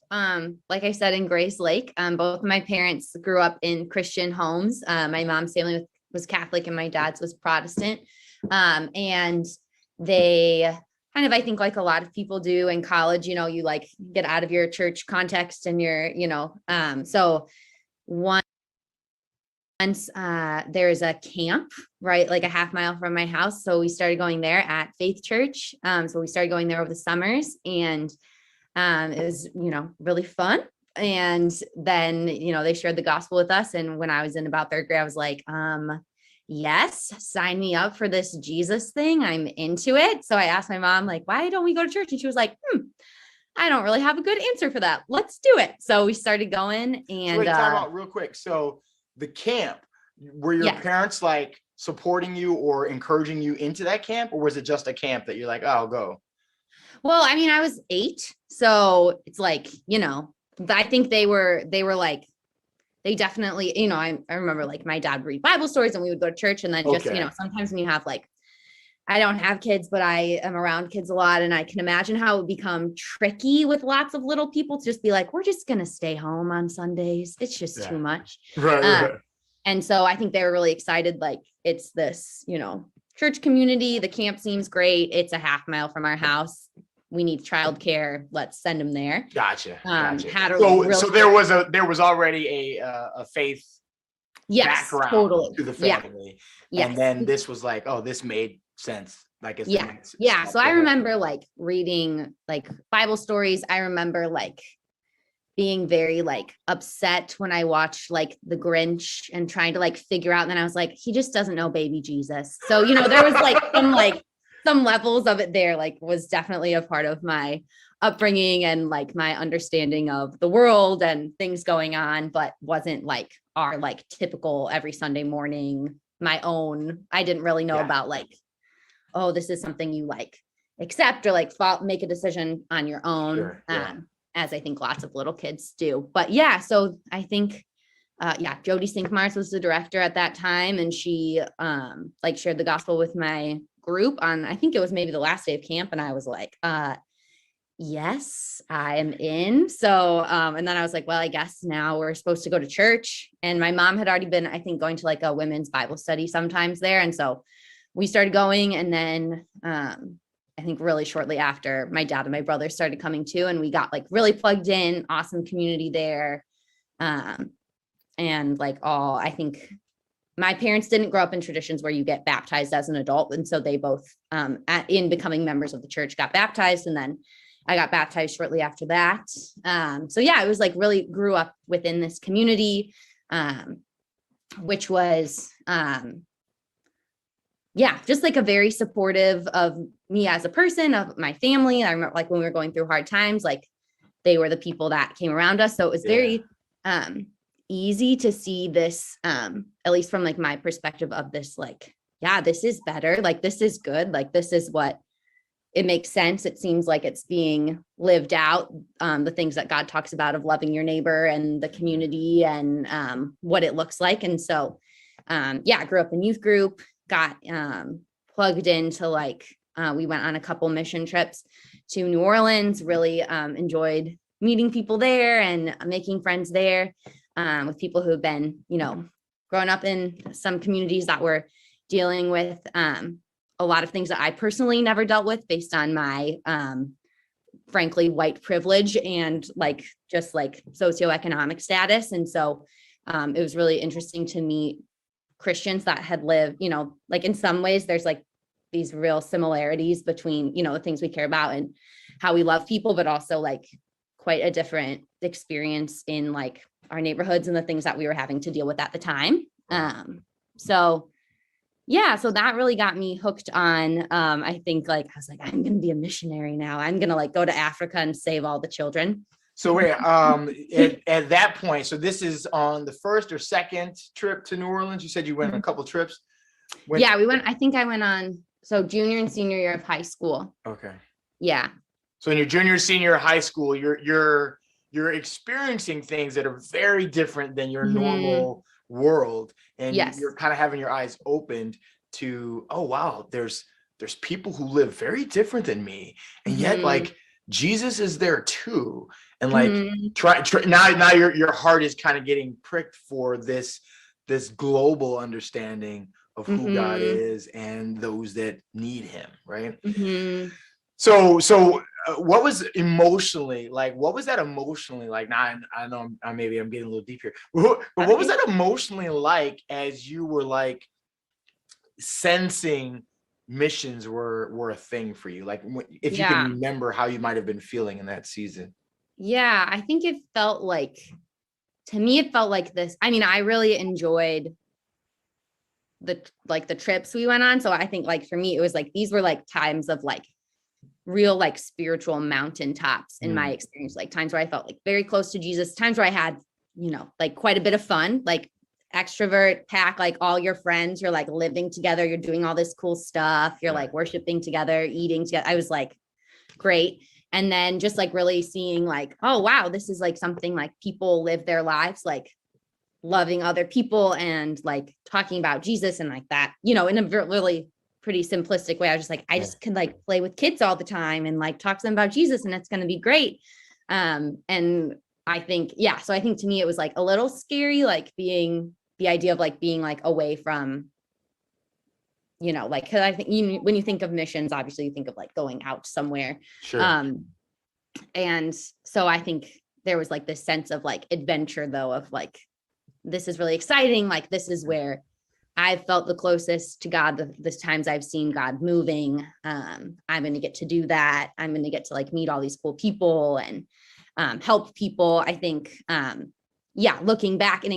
like I said, in Grace Lake. Both of my parents grew up in Christian homes. My mom's family was Catholic and my dad's was Protestant. And they kind of, I think like a lot of people do in college, you like get out of your church context and so once there's a camp, right, like a half mile from my house. So we started going there at Faith Church. So we started going there over the summers, and it was, really fun. And then, they shared the gospel with us. And when I was in about third grade, I was like, yes, sign me up for this Jesus thing. I'm into it. So I asked my mom, like, why don't we go to church? And she was like, I don't really have a good answer for that. Let's do it. So we started going. And so wait, time out real quick. So the camp, were your parents like supporting you or encouraging you into that camp, or was it just a camp that you're like, oh, I'll go? Well, I mean, I was 8. So it's like, I think they were like, they definitely, I remember like my dad would read Bible stories and we would go to church, and then just, sometimes when you have like, I don't have kids, but I am around kids a lot, and I can imagine how it would become tricky with lots of little people to just be like, we're just going to stay home on Sundays. It's just too much. Right. And so I think they were really excited. Like, it's this, church community. The camp seems great. It's a half mile from our house. We need childcare. Let's send them there. Gotcha. So there was already a faith background to the family. Yes. And then this was like, oh, this made sense. Like, yeah. So I remember like reading like Bible stories. I remember like being very like upset when I watched like The Grinch and trying to like figure out. And then I was like, he just doesn't know baby Jesus. So, there was like some levels of it there, like was definitely a part of my upbringing and like my understanding of the world and things going on, but wasn't like our like typical every Sunday morning, my own. I didn't really know about like, oh, this is something you like accept or like make a decision on your own. Sure, as I think lots of little kids do. But so I think, Jody Sinkmars was the director at that time. And she like shared the gospel with my group on, I think it was maybe the last day of camp. And I was like, yes, I am in. So, and then I was like, well, I guess now we're supposed to go to church. And my mom had already been, I think, going to like a women's Bible study sometimes there. And so we started going. And then I think really shortly after, my dad and my brother started coming too. And we got like really plugged in, awesome community there. And like I think my parents didn't grow up in traditions where you get baptized as an adult. And so they both, in becoming members of the church, got baptized. And then I got baptized shortly after that. It was like really grew up within this community, which was, just like a very supportive of me as a person, of my family. I remember like when we were going through hard times, like they were the people that came around us. So it was very easy to see this, at least from like my perspective of this, like, this is better. Like, this is good. Like, this is what it makes sense. It seems like it's being lived out. The things that God talks about of loving your neighbor and the community and what it looks like. And so, I grew up in youth group, got plugged into like, we went on a couple mission trips to New Orleans, really enjoyed meeting people there and making friends there with people who have been, growing up in some communities that were dealing with a lot of things that I personally never dealt with based on my, frankly, white privilege and like, just like socioeconomic status. And so it was really interesting to meet Christians that had lived, like in some ways there's like these real similarities between, the things we care about and how we love people, but also like quite a different experience in like our neighborhoods and the things that we were having to deal with at the time. So that really got me hooked on, I think like, I was like, I'm going to be a missionary now. I'm going to like go to Africa and save all the children. So wait, at that point, so this is on the first or second trip to New Orleans. You said you went on a couple trips. We went, I think I went on, so junior and senior year of high school. Okay. Yeah. So in your junior, senior high school, you're experiencing things that are very different than your normal world. And you're kind of having your eyes opened to, oh, wow, there's people who live very different than me. And yet like Jesus is there too. And like, now your heart is kind of getting pricked for this global understanding of who God is and those that need him. Right. So what was that emotionally like? Now I know I'm getting a little deep here, but what was that emotionally like as you were like sensing missions were a thing for you? Like if you can remember how you might have been feeling in that season. Yeah, I think it felt like, to me, it felt like this. I mean, I really enjoyed the trips we went on. So I think like for me, it was like, these were like times of like real like spiritual mountaintops in my experience, like times where I felt like very close to Jesus, times where I had, like quite a bit of fun, like extrovert pack, like all your friends, you're like living together, you're doing all this cool stuff, you're like worshiping together, eating together. I was like, great. And then just like really seeing like, oh, wow, this is like something like people live their lives, like loving other people and like talking about Jesus and like that, in a really pretty simplistic way. I was just like, I just can like play with kids all the time and like talk to them about Jesus and it's going to be great. And I think, so I think to me, it was like a little scary, like being the idea of like being like away from, like, cause I think when you think of missions, obviously you think of like going out somewhere. Sure. And so I think there was like this sense of like adventure though, of like, this is really exciting. Like, this is where I've felt the closest to God, the times I've seen God moving. I'm going to get to do that. I'm going to get to like meet all these cool people and help people. I think, looking back and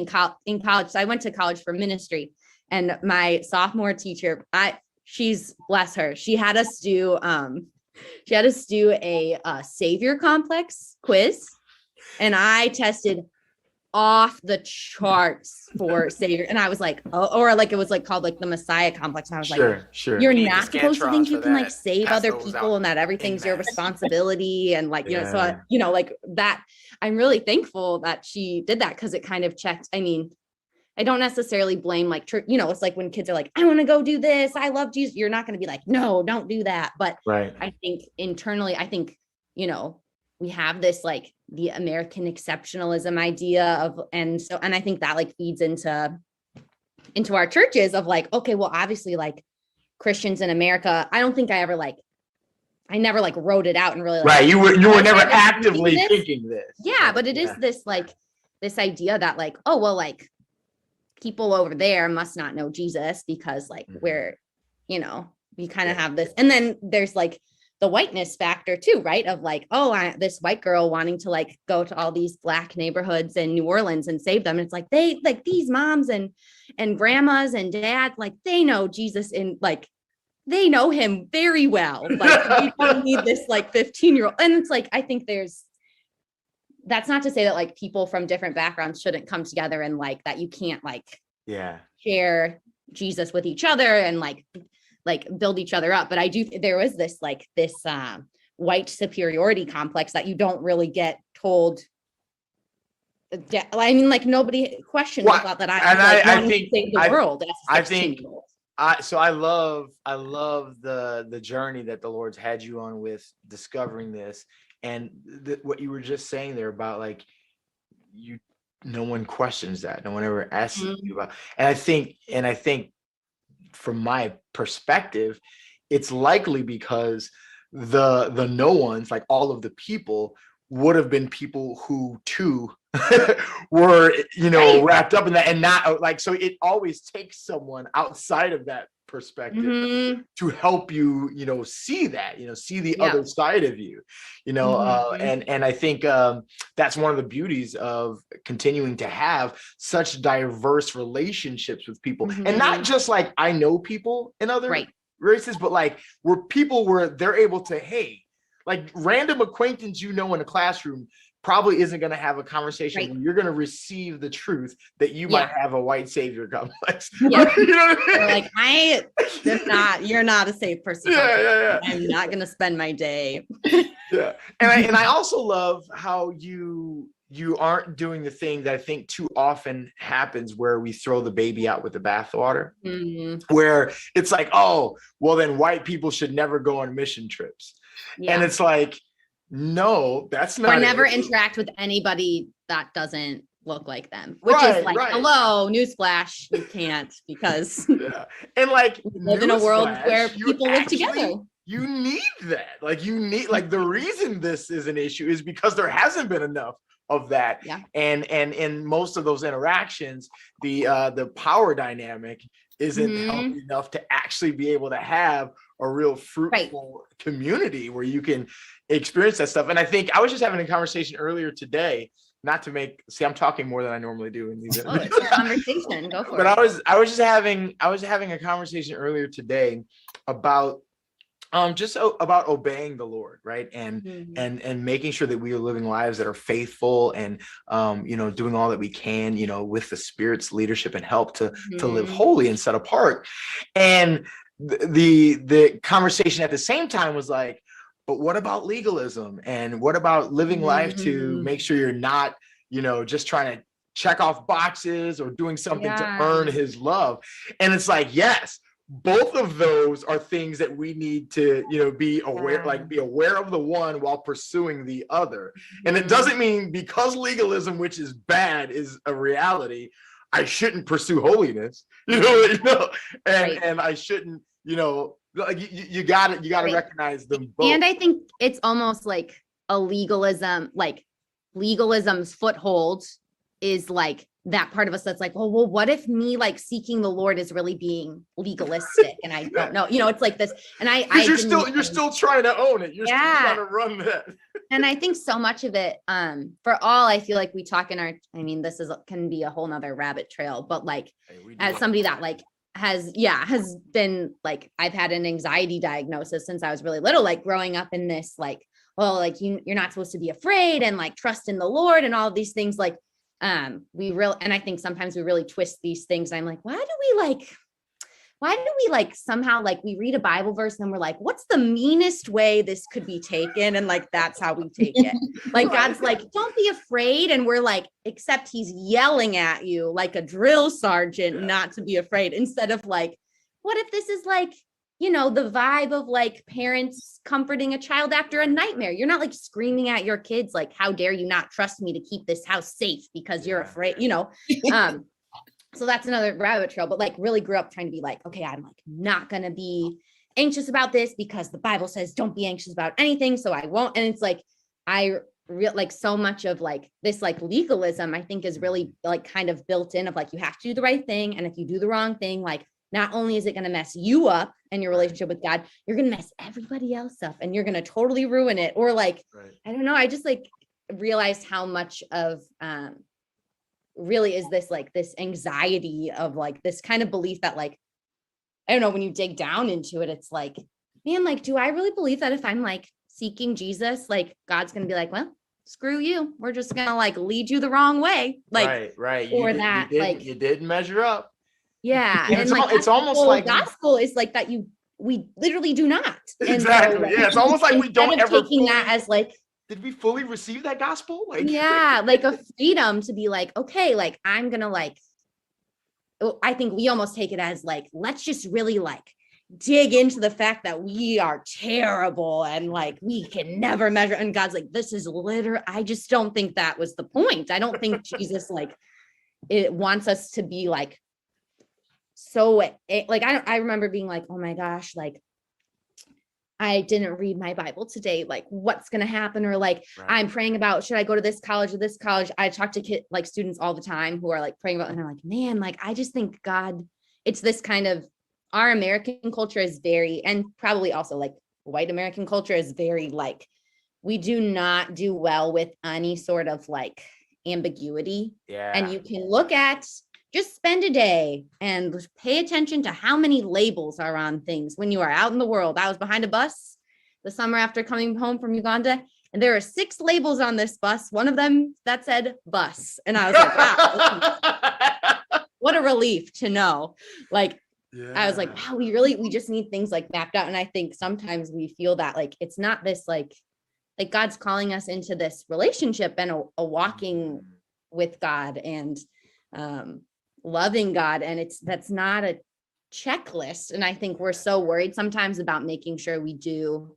in college, so I went to college for ministry, and my sophomore teacher, she's, bless her, she had us do a savior complex quiz, and I tested off the charts for savior, and I was like, or like it was like called like the Messiah complex, and I was sure. You're not supposed to think you can like save other people and that everything's your responsibility, and like so like that. I'm really thankful that she did that, because it kind of checked. I mean, I don't necessarily blame like church, it's like when kids are like, I want to go do this, I love Jesus, you're not going to be like, no, don't do that. But I think internally, we have this like the American exceptionalism idea of, and I think that like feeds into our churches of like, okay, well, obviously like Christians in America, I don't think I never like wrote it out and really like, you were never actively thinking this. But it is this like this idea that like, oh, well, like people over there must not know Jesus because like we're, we kind of have this. And then there's like the whiteness factor too, right? Of like, oh, this white girl wanting to like go to all these Black neighborhoods in New Orleans and save them. And it's like, they like these moms and grandmas and dads, like they know Jesus and like, they know him very well. Like we don't need this like 15-year-old. And it's like, I think that's not to say that like people from different backgrounds shouldn't come together and like that you can't like share Jesus with each other and like like build each other up. But I do, there was this like this white superiority complex that you don't really get told. I mean, like nobody questioned Well, the thought that I and like I wanted think- to save the I- world as a I 16-year-old. So I love the journey that the Lord's had you on with discovering this, and what you were just saying there about like no one questions that, no one ever asks you about, and I think from my perspective, it's likely because the no ones, like all of the people, would have been people who too were Right. wrapped up in that, and not like, so it always takes someone outside of that perspective Mhm. to help you see that, see the Yeah. other side of you, Mhm. and I think that's one of the beauties of continuing to have such diverse relationships with people, and not just like I know people in other Right. races, but like where they're able to, hey, like random acquaintance in a classroom probably isn't going to have a conversation Right. where you're going to receive the truth that you Yeah. might have a white savior complex. Yeah. You know what I mean? They're like, you're not a safe person. Yeah. I'm not going to spend my day. Yeah. And I also love how you aren't doing the thing that I think too often happens, where we throw the baby out with the bathwater, where it's like, oh, well, then white people should never go on mission trips. Yeah. And it's like, no, that's not Or never it. interact with anybody that doesn't look like them, which Right, is like, right. hello, newsflash, you can't, because Yeah. And like, we live in a world newsflash, where you people live actually- together. You need that. Like, you need, like, the reason this is an issue is because there hasn't been enough of that. Yeah. And in most of those interactions, the power dynamic isn't healthy enough to actually be able to have a real fruitful community where you can experience that stuff. And I think I was just having a conversation earlier today, not to make, see, I'm talking more than I normally do in these. Oh, it's a conversation. Go for But it. I was having a conversation earlier today about just about obeying the Lord, right? And making sure that we are living lives that are faithful, and doing all that we can, with the Spirit's leadership and help to live holy and set apart. And the conversation at the same time was like, but what about legalism? And what about living life to make sure you're not, just trying to check off boxes or doing something to earn his love? And it's like, yes, both of those are things that we need to, be aware, like be aware of the one while pursuing the other. And it doesn't mean because legalism, which is bad, is a reality, I shouldn't pursue holiness, and I shouldn't, like you gotta recognize them both. And I think it's almost like a legalism, like legalism's foothold is like that part of us that's like, well, what if me like seeking the Lord is really being legalistic? And I don't know, it's like this. And you're still trying to own it. You're still trying to run that. And I think so much of it, for all, I feel like we talk this can be a whole nother rabbit trail, but like, as somebody that like has been like, I've had an anxiety diagnosis since I was really little, like growing up in this, like, well, like you're not supposed to be afraid and like trust in the Lord and all of these things. Like, and I think sometimes we really twist these things. I'm like, why do we like somehow like we read a Bible verse and then we're like, what's the meanest way this could be taken? And like, that's how we take it. Like God's like, don't be afraid. And we're like, except he's yelling at you like a drill sergeant not to be afraid, instead of like, what if this is like, the vibe of like parents comforting a child after a nightmare? You're not like screaming at your kids like, how dare you not trust me to keep this house safe because you're afraid, So that's another rabbit trail, but like really grew up trying to be like, okay, I'm like not going to be anxious about this because the Bible says don't be anxious about anything. So I won't. And it's like, like so much of like this, like legalism, I think is really like kind of built in of like, you have to do the right thing. And if you do the wrong thing, like not only is it going to mess you up and your relationship with God, you're going to mess everybody else up and you're going to totally ruin it. Or like, I don't know. I just like realized how much of, really is this like this anxiety of like this kind of belief that like, I don't know, when you dig down into it, it's like, man, like, do I really believe that if I'm like seeking Jesus, like God's going to be like, well, screw you. We're just going to like lead you the wrong way. Like, right. You didn't measure up. Yeah. And like, it's almost like gospel is like that you we literally do not. And Exactly. so, Yeah, it's almost like we don't instead of ever taking that fully- as like, did we fully receive that gospel? Like, yeah, like a freedom to be like, okay, like I'm gonna like, I think we almost take it as like, let's just really like dig into the fact that we are terrible and like we can never measure. And God's like, this is literally, I just don't think that was the point. I don't think Jesus like it wants us to be like so like I remember being like, oh my gosh, like I didn't read my Bible today. Like, what's going to happen? Or like, Right. I'm praying about, should I go to this college or this college? I talk to like students all the time who are like praying about, and they're like, man, like, I just think God, it's this kind of, our American culture is very, and probably also like white American culture is very like, we do not do well with any sort of like ambiguity. yeah. And you can look at, just spend a day and pay attention to how many labels are on things when you are out in the world. I was behind a bus the summer after coming home from Uganda, and there are 6 labels on this bus. One of them that said bus. And I was like, wow, what a relief to know. Like, I was like, wow, we just need things like mapped out. And I think sometimes we feel that like, it's not this like God's calling us into this relationship and a walking with God and, loving God, and that's not a checklist. And I think we're so worried sometimes about making sure we do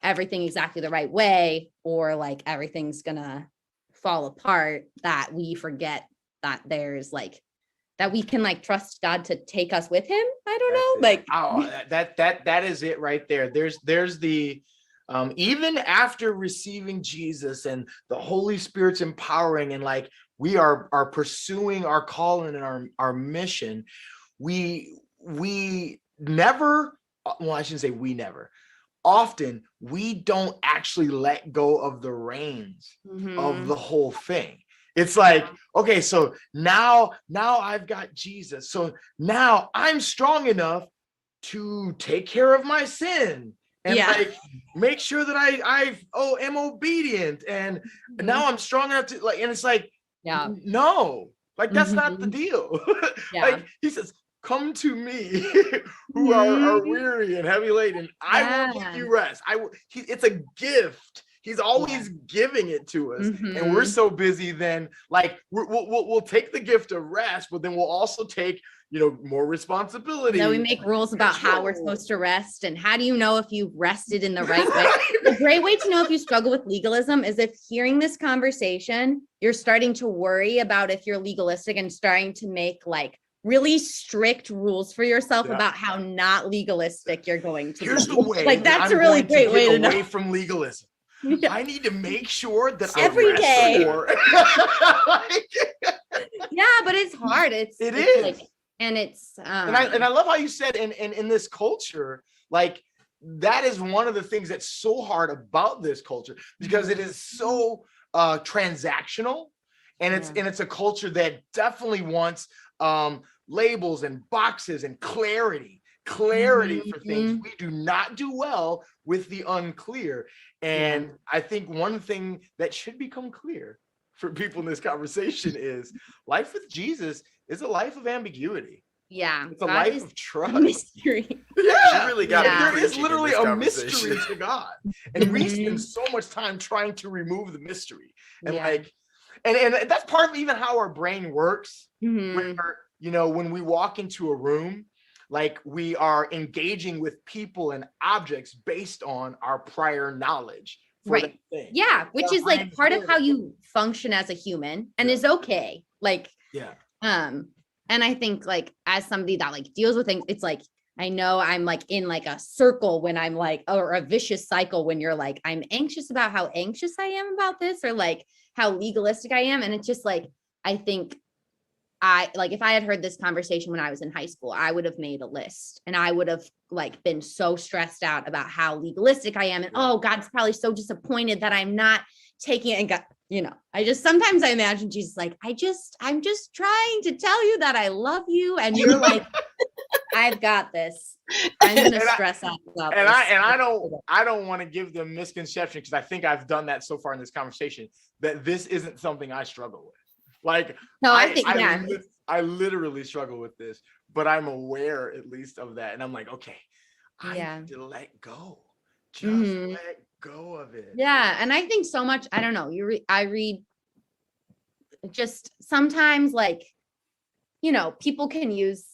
everything exactly the right way, or like everything's gonna fall apart, that we forget that there's like that we can like trust God to take us with him. I don't know, like that is it right there. There's the even after receiving Jesus and the Holy Spirit's empowering, and like we are pursuing our calling and our mission, we never, well, I shouldn't say we never, often we don't actually let go of the reins of the whole thing. It's like, okay, so now I've got Jesus, so now I'm strong enough to take care of my sin and like make sure that I am obedient, and now I'm strong enough to like, and it's like, no, like that's not the deal. Like he says, come to me who are weary and heavy laden, I will give you rest. It's a gift. He's always giving it to us, and we're so busy then, like we'll take the gift of rest, but then we'll also take, more responsibility. Then we make rules about how we're supposed to rest, and how do you know if you've rested in the right way? A great way to know if you struggle with legalism is if hearing this conversation, you're starting to worry about if you're legalistic and starting to make like really strict rules for yourself about how not legalistic you're going to Here's be. the way. Like that's a really great way to know. Away from legalism. I need to make sure that every day. Yeah, but it's hard. It is. Like, and it's and I love how you said in this culture, like that is one of the things that's so hard about this culture, because it is so transactional, and it's a culture that definitely wants labels and boxes and clarity for things. We do not do well with the unclear. And I think one thing that should become clear for people in this conversation is life with Jesus is a life of ambiguity. Yeah. It's a life of trust. Mystery. Yeah. Really got There is literally a mystery to God. And we spend so much time trying to remove the mystery. And like, and that's part of even how our brain works. Where, when we walk into a room, like we are engaging with people and objects based on our prior knowledge. Right. Yeah. Which is like part of how you function as a human, and is okay. Like, and I think like as somebody that like deals with things, it's like, I know I'm like in like a circle when I'm like, or a vicious cycle when you're like, I'm anxious about how anxious I am about this, or like how legalistic I am. And it's just like, I think if I had heard this conversation when I was in high school, I would have made a list, and I would have like been so stressed out about how legalistic I am. And oh, God's probably so disappointed that I'm not taking it, and God, sometimes I imagine Jesus like, I'm just trying to tell you that I love you. And you're like, I've got this. I'm going to stress out about this. I don't want to give them misconception, because I think I've done that so far in this conversation, that this isn't something I struggle with. Like, no, I literally struggle with this, but I'm aware at least of that. And I'm like, okay, I Yeah. need to let go. Just Mhm. let go of it. Yeah. And I think so much, I don't know, I read just sometimes like, people can use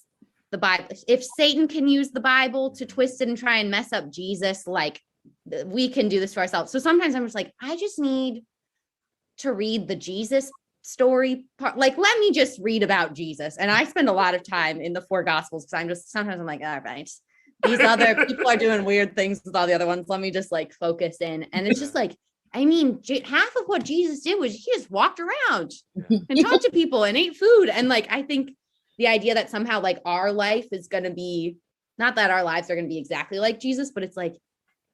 the Bible. If Satan can use the Bible to twist it and try and mess up Jesus, like we can do this to ourselves. So sometimes I'm just like, I just need to read the Jesus story part. Like, let me just read about Jesus. And I spend a lot of time in the four gospels because sometimes I'm like, all right, these other people are doing weird things with all the other ones. Let me just like focus in. And it's just like, I mean, half of what Jesus did was he just walked around and talked to people and ate food. And like, I think the idea that somehow like our life is going to be, not that our lives are going to be exactly like Jesus, but it's like,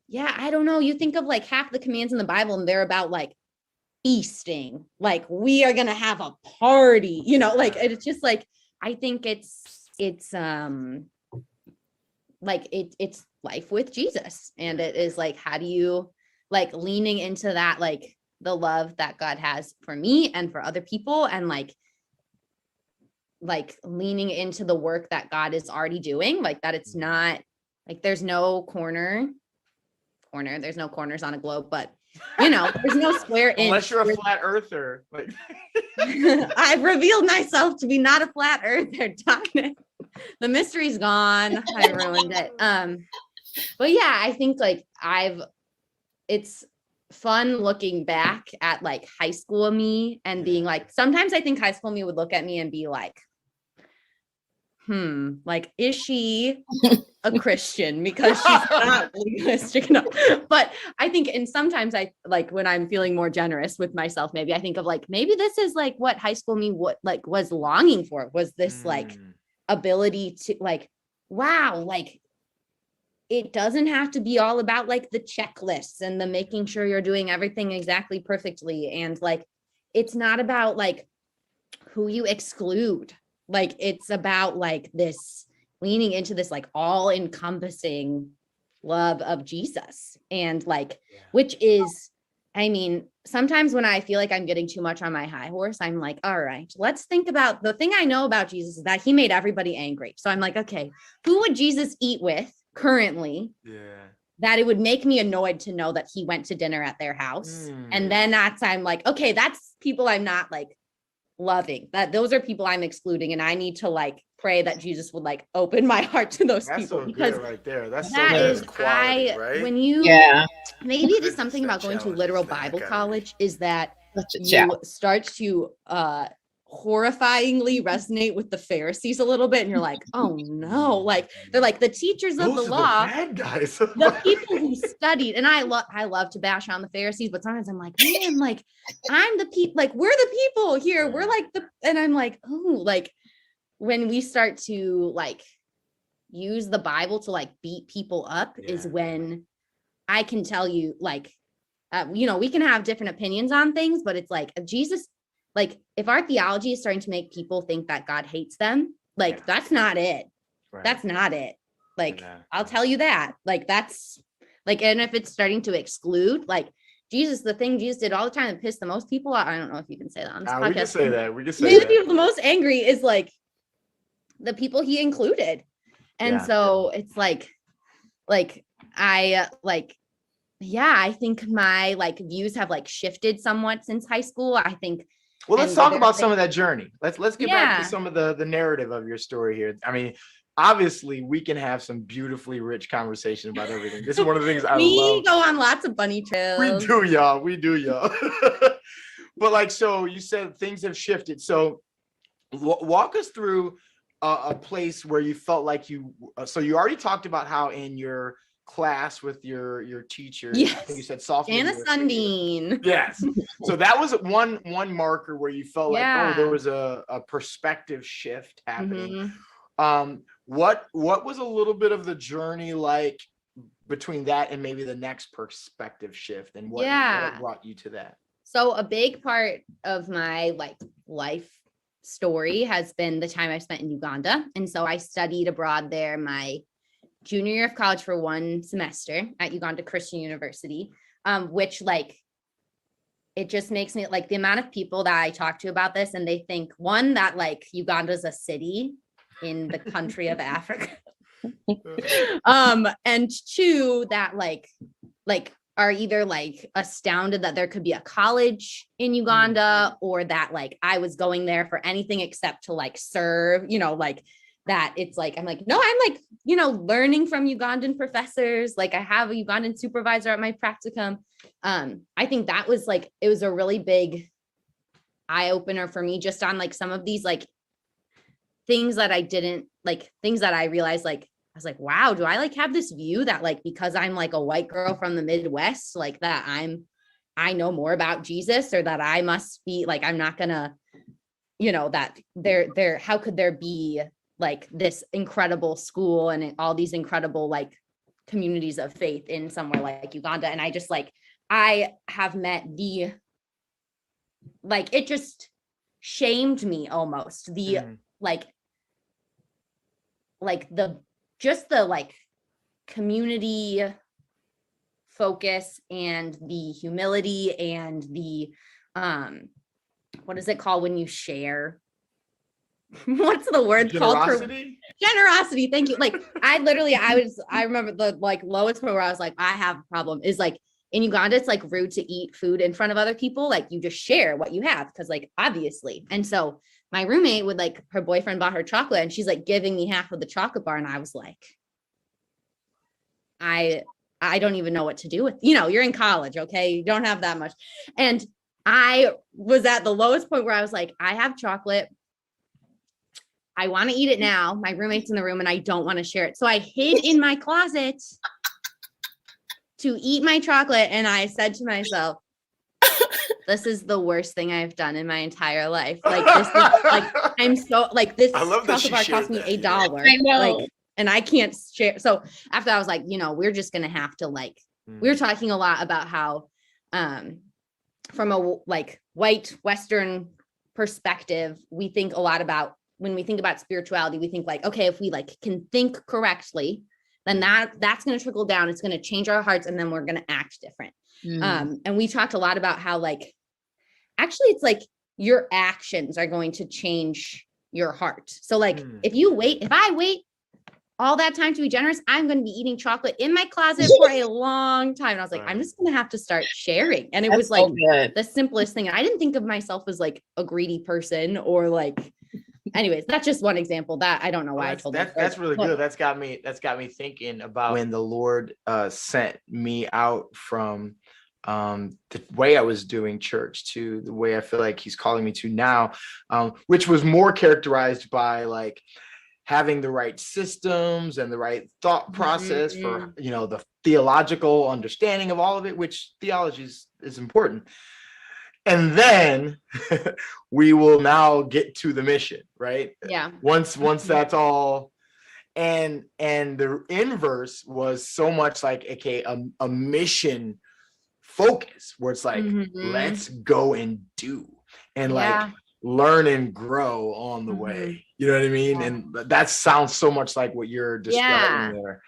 yeah, I don't know. You think of like half the commands in the Bible and they're about like feasting, like we are going to have a party, like it's just like, I think it's like it's life with Jesus. And it is like, how do you like leaning into that, like the love that God has for me and for other people, and like leaning into the work that God is already doing, like that it's not like there's no there's no corners on a globe, but there's no square inch. Unless you're a flat earther. Like I've revealed myself to be not a flat earther. Darn it. The mystery's gone. I ruined it. But yeah, I think like it's fun looking back at like high school me and being like, sometimes I think high school me would look at me and be like, like, is she a Christian? Because she's not legalistic enough. But I think, and sometimes I like when I'm feeling more generous with myself, maybe I think of like, maybe this is like what high school me was longing for, was this like ability to like, wow, like it doesn't have to be all about like the checklists and the making sure you're doing everything exactly perfectly. And like, it's not about like who you exclude. Like, it's about like this leaning into this like all encompassing love of Jesus. And like, which is, I mean, sometimes when I feel like I'm getting too much on my high horse, I'm like, all right, let's think about the thing I know about Jesus is that he made everybody angry. So I'm like, okay, who would Jesus eat with currently? That it would make me annoyed to know that he went to dinner at their house. And then I'm like, okay, that's people I'm not like loving, that those are people I'm excluding, and I need to like pray that Jesus would like open my heart to those people, so because good right there. That's that so is good. quality, right? when you maybe it is something about going to literal Bible college is that you start to horrifyingly resonate with the Pharisees a little bit, and you're like, oh no, like they're like the teachers of the law, the bad guys, the people who studied. And I love to bash on the Pharisees, but sometimes I'm like, man, like I'm the people, like we're the people here, we're like and I'm like, oh, like when we start to like use the Bible to like beat people up is when I can tell you like we can have different opinions on things, but it's like Jesus, like if our theology is starting to make people think that God hates them, like that's not it. That's not it. Like, I'll tell you that. Like, that's like, and if it's starting to exclude, like Jesus, the thing Jesus did all the time that pissed the most people off, I don't know if you can say that on this podcast. We can say that. We can say made that. people the most angry is like the people he included. And so it's like I I think my like views have like shifted somewhat since high school. I think. Well, let's talk about some of that journey. Let's get back to some of the narrative of your story here. I mean, obviously we can have some beautifully rich conversation about everything. This is one of the things I love. We go on lots of bunny trails. We do, y'all. But like, so you said things have shifted. So walk us through a place where you felt like so you already talked about how in your class with your teacher, I think you said sophomore Anna Sundin. Yes. So that was one marker where you felt like, oh, there was a perspective shift happening. What was a little bit of the journey like between that and maybe the next perspective shift, and what brought you to that? So a big part of my like life story has been the time I spent in Uganda. And so I studied abroad there my junior year of college for one semester at Uganda Christian University, which like, it just makes me like the amount of people that I talk to about this, and they think one, that like Uganda is a city in the country of Africa. And two that like are either like astounded that there could be a college in Uganda, or that like I was going there for anything except to like serve, like that it's like, I'm like, no, I'm like, learning from Ugandan professors. Like I have a Ugandan supervisor at my practicum. I think that was like, it was a really big eye opener for me, just on like some of these like things that I didn't like, things that I realized, like, I was like, wow, do I like have this view that like, because I'm like a white girl from the Midwest, like that I know more about Jesus, or that I must be like, I'm not gonna, that there, how could there be like this incredible school and all these incredible like communities of faith in somewhere like Uganda. And I just like, I have met like, it just shamed me almost like the just the like community focus and the humility and the what is it called when you share? What's the word called for generosity? Thank you. Like I remember the like lowest point where I was like, I have a problem is like in Uganda, it's like rude to eat food in front of other people. Like you just share what you have, because like obviously. And so my roommate would like, her boyfriend bought her chocolate and she's like giving me half of the chocolate bar. And I was like, I don't even know what to do with, you're in college. Okay. You don't have that much. And I was at the lowest point where I was like, I have chocolate. I want to eat it now. My roommate's in the room and I don't want to share it. So I hid in my closet to eat my chocolate. And I said to myself, this is the worst thing I've done in my entire life. Like this is like, I'm so like, this chocolate bar cost me $8. I know. Like, and I can't share. So after I was like, we're just going to have to like, we were talking a lot about how, from a like white Western perspective, we think a lot about, when we think about spirituality, we think like, okay, if we like can think correctly, then that's going to trickle down. It's going to change our hearts. And then we're going to act different. And we talked a lot about how like, actually it's like your actions are going to change your heart. So like, if I wait all that time to be generous, I'm going to be eating chocolate in my closet for a long time. And I was like, I'm just going to have to start sharing. And it was like the simplest thing. I didn't think of myself as like a greedy person or like, anyways, that's just one example that I don't know why I told that. That's really good. That's got me thinking about when the Lord sent me out from the way I was doing church to the way I feel like he's calling me to now, which was more characterized by like having the right systems and the right thought process for, the theological understanding of all of it, which theology is important. And then we will now get to the mission, right? Yeah. Once that's all, and the inverse was so much like, okay, a mission focus where it's like, let's go and do and like learn and grow on the way. You know what I mean? Yeah. And that sounds so much like what you're describing there.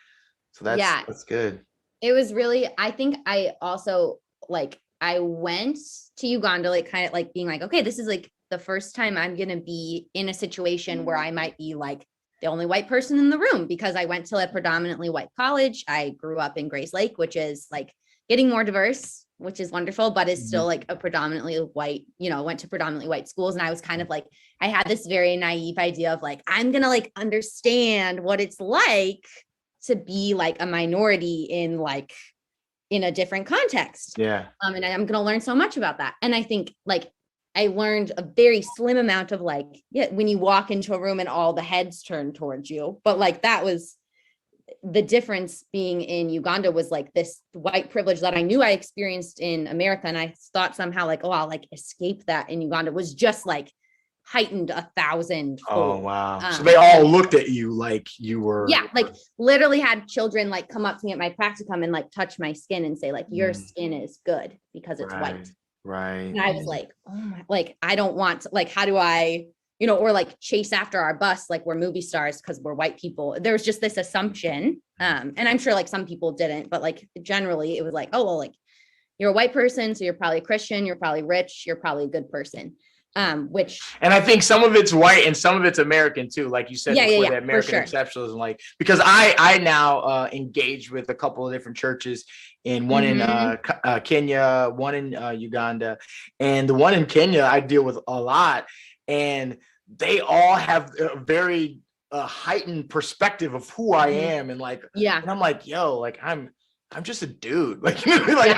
So that's good. It was really, I think I also like, I went to Uganda, like kind of like being like, okay, this is like the first time I'm going to be in a situation where I might be like the only white person in the room, because I went to a predominantly white college. I grew up in Grace Lake, which is like getting more diverse, which is wonderful, but is still like a predominantly white, went to predominantly white schools. And I was kind of like, I had this very naive idea of like, I'm going to like understand what it's like to be like a minority in a different context. Yeah. And I'm going to learn so much about that. And I think like I learned a very slim amount of like, when you walk into a room and all the heads turn towards you, but like that was the difference. Being in Uganda was like this white privilege that I knew I experienced in America. And I thought somehow like, oh, I'll like escape that in Uganda, was just like heightened 1,000 fold. Oh wow. So they all looked at you like you were like literally had children like come up to me at my practicum and like touch my skin and say like, your skin is good because it's white. Right. And I was like, oh my, like I don't want to, like, how do I, or like chase after our bus like we're movie stars because we're white people. There was just this assumption, and I'm sure like some people didn't, but like generally it was like, oh well, like you're a white person, so you're probably a Christian, you're probably rich, you're probably a good person. which, and I think some of it's white and some of it's American too, like you said before, that for American sure. exceptionalism. Like, because I now engage with a couple of different churches, in one in Kenya, one in Uganda, and the one in Kenya I deal with a lot, and they all have a very heightened perspective of who I am, and like, and I'm like, yo, like I'm just a dude, like, like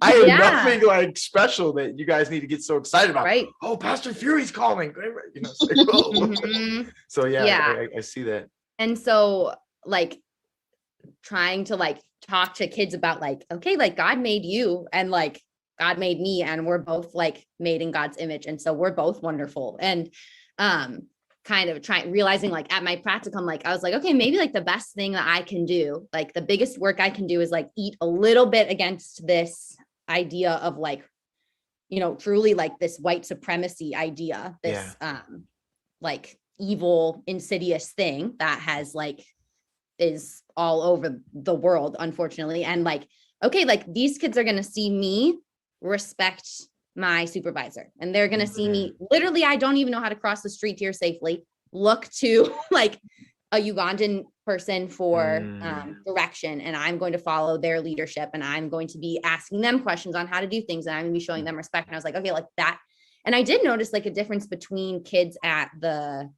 I am nothing like special that you guys need to get so excited about. Right. Oh, Pastor Fury's calling. You know, it's like, oh. So yeah, I see that. And so like trying to like talk to kids about like, okay, like God made you and like God made me, and we're both like made in God's image, and so we're both wonderful. And kind of realizing like at my practicum, like I was like, okay, maybe like the best thing that I can do, like the biggest work I can do, is like eat a little bit against this idea of like, you know, truly like this white supremacy idea, this like evil, insidious thing that has like is all over the world, unfortunately. And like, okay, like these kids are going to see me respect my supervisor, and they're going to see me literally, I don't even know how to cross the street here safely, look to like a Ugandan person for direction, and I'm going to follow their leadership, and I'm going to be asking them questions on how to do things, and I'm going to be showing them respect. And I was like, okay, like that. And I did notice like a difference between kids at the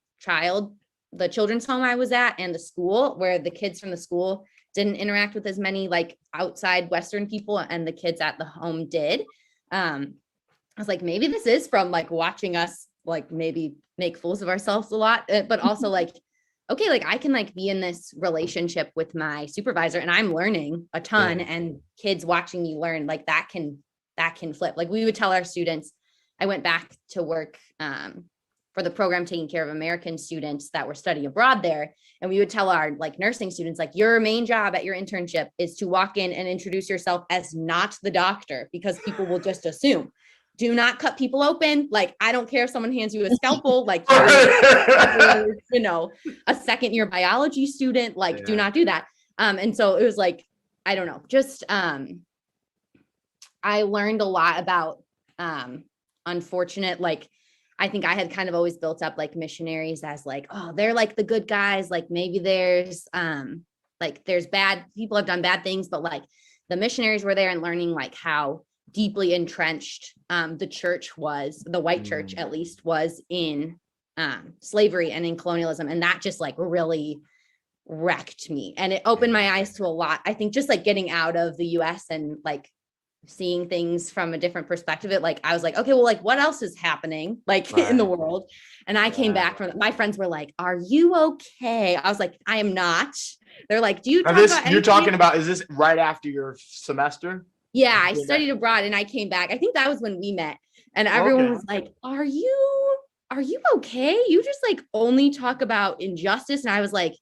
children's home I was at and the school, where the kids from the school didn't interact with as many like outside Western people, and the kids at the home did. I was like, maybe this is from like watching us like maybe make fools of ourselves a lot, but also like, okay, like I can like be in this relationship with my supervisor, and I'm learning a ton, and kids watching me learn, like that can flip. Like we would tell our students, I went back to work for the program taking care of American students that were studying abroad there. And we would tell our like nursing students, like your main job at your internship is to walk in and introduce yourself as not the doctor, because people will just assume. Do not cut people open. Like, I don't care if someone hands you a scalpel, like, you know, a second year biology student, like, do not do that. And so it was like, I don't know, just, I learned a lot about, unfortunate, like, I think I had kind of always built up like missionaries as like, oh, they're like the good guys. Like maybe there's bad people have done bad things, but like the missionaries were there and learning like how deeply entrenched the church was, the white church at least, was in slavery and in colonialism. And that just like really wrecked me. And it opened my eyes to a lot. I think just like getting out of the US and like seeing things from a different perspective, it like I was like, okay, well, like what else is happening like in the world? And I came back from, my friends were like, are you okay? I was like, I am not. They're like, do you talk about you're talking about, is this right after your semester? Yeah, I studied abroad and I came back. I think that was when we met, and everyone was like, are you okay? You just like only talk about injustice. And I was like,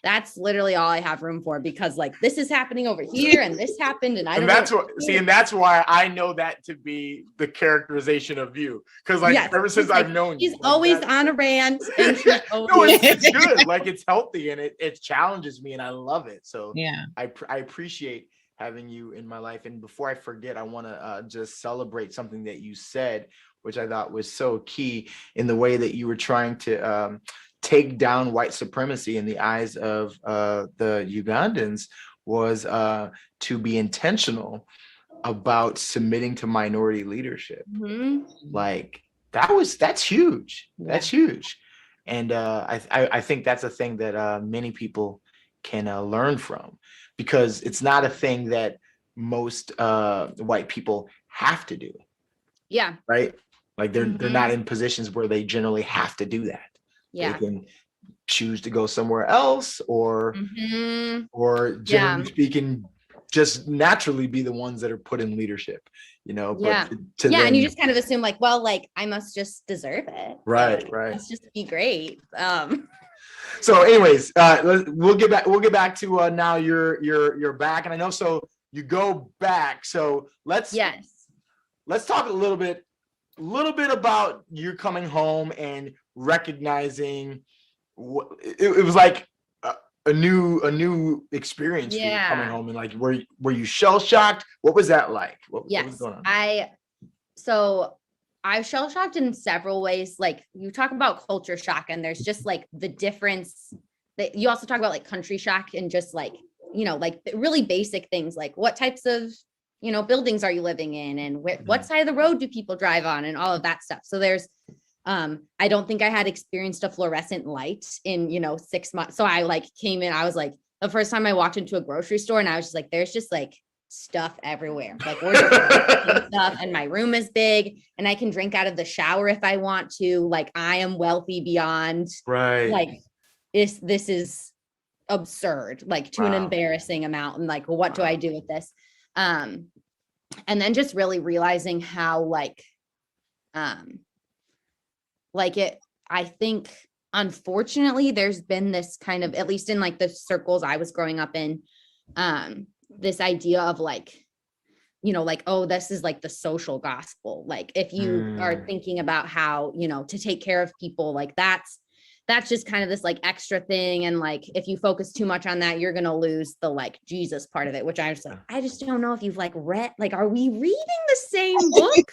that's literally all I have room for, because like this is happening over here and this happened, and I don't know. And that's why I know that to be the characterization of you, because like ever since I've known you, she's always on a rant, and she's it's good, like it's healthy, and it challenges me, and I love it. So I appreciate having you in my life. And before I forget, I want to just celebrate something that you said, which I thought was so key in the way that you were trying to take down white supremacy in the eyes of the Ugandans, was to be intentional about submitting to minority leadership. Like that's huge. That's huge. And I think that's a thing that many people can learn from, because it's not a thing that most white people have to do. Yeah. Right. Like they're not in positions where they generally have to do that. Yeah. They can choose to go somewhere else, or generally speaking, just naturally be the ones that are put in leadership, you know. But and you just kind of assume like, well, like I must just deserve it. Right, like, right. Must just be great. So anyways, we'll get back to now you're back, and I know, so you go back, so let's talk a little bit about you coming home and recognizing it was like a new experience for you coming home, and like were you shell shocked? What was that like? What was going on? I was shell shocked in several ways. Like you talk about culture shock, and there's just like the difference that you also talk about like country shock and just like, like really basic things like what types of, buildings are you living in and what side of the road do people drive on and all of that stuff. So there's, I don't think I had experienced a fluorescent light in, 6 months. So I like came in, I was like, the first time I walked into a grocery store and I was just like, there's just like stuff everywhere. Like we're just stuff and my room is big and I can drink out of the shower if I want to. Like I am wealthy beyond like this is absurd, like to an embarrassing amount. And like, what do I do with this? And then just really realizing how like it, I think, unfortunately, there's been this kind of, at least in like the circles I was growing up in, this idea of like, like, oh, this is like the social gospel. Like if you are thinking about how, to take care of people, like that's just kind of this like extra thing. And like, if you focus too much on that, you're going to lose the like Jesus part of it, which I was like, I just don't know if you've like read, like, are we reading the same book?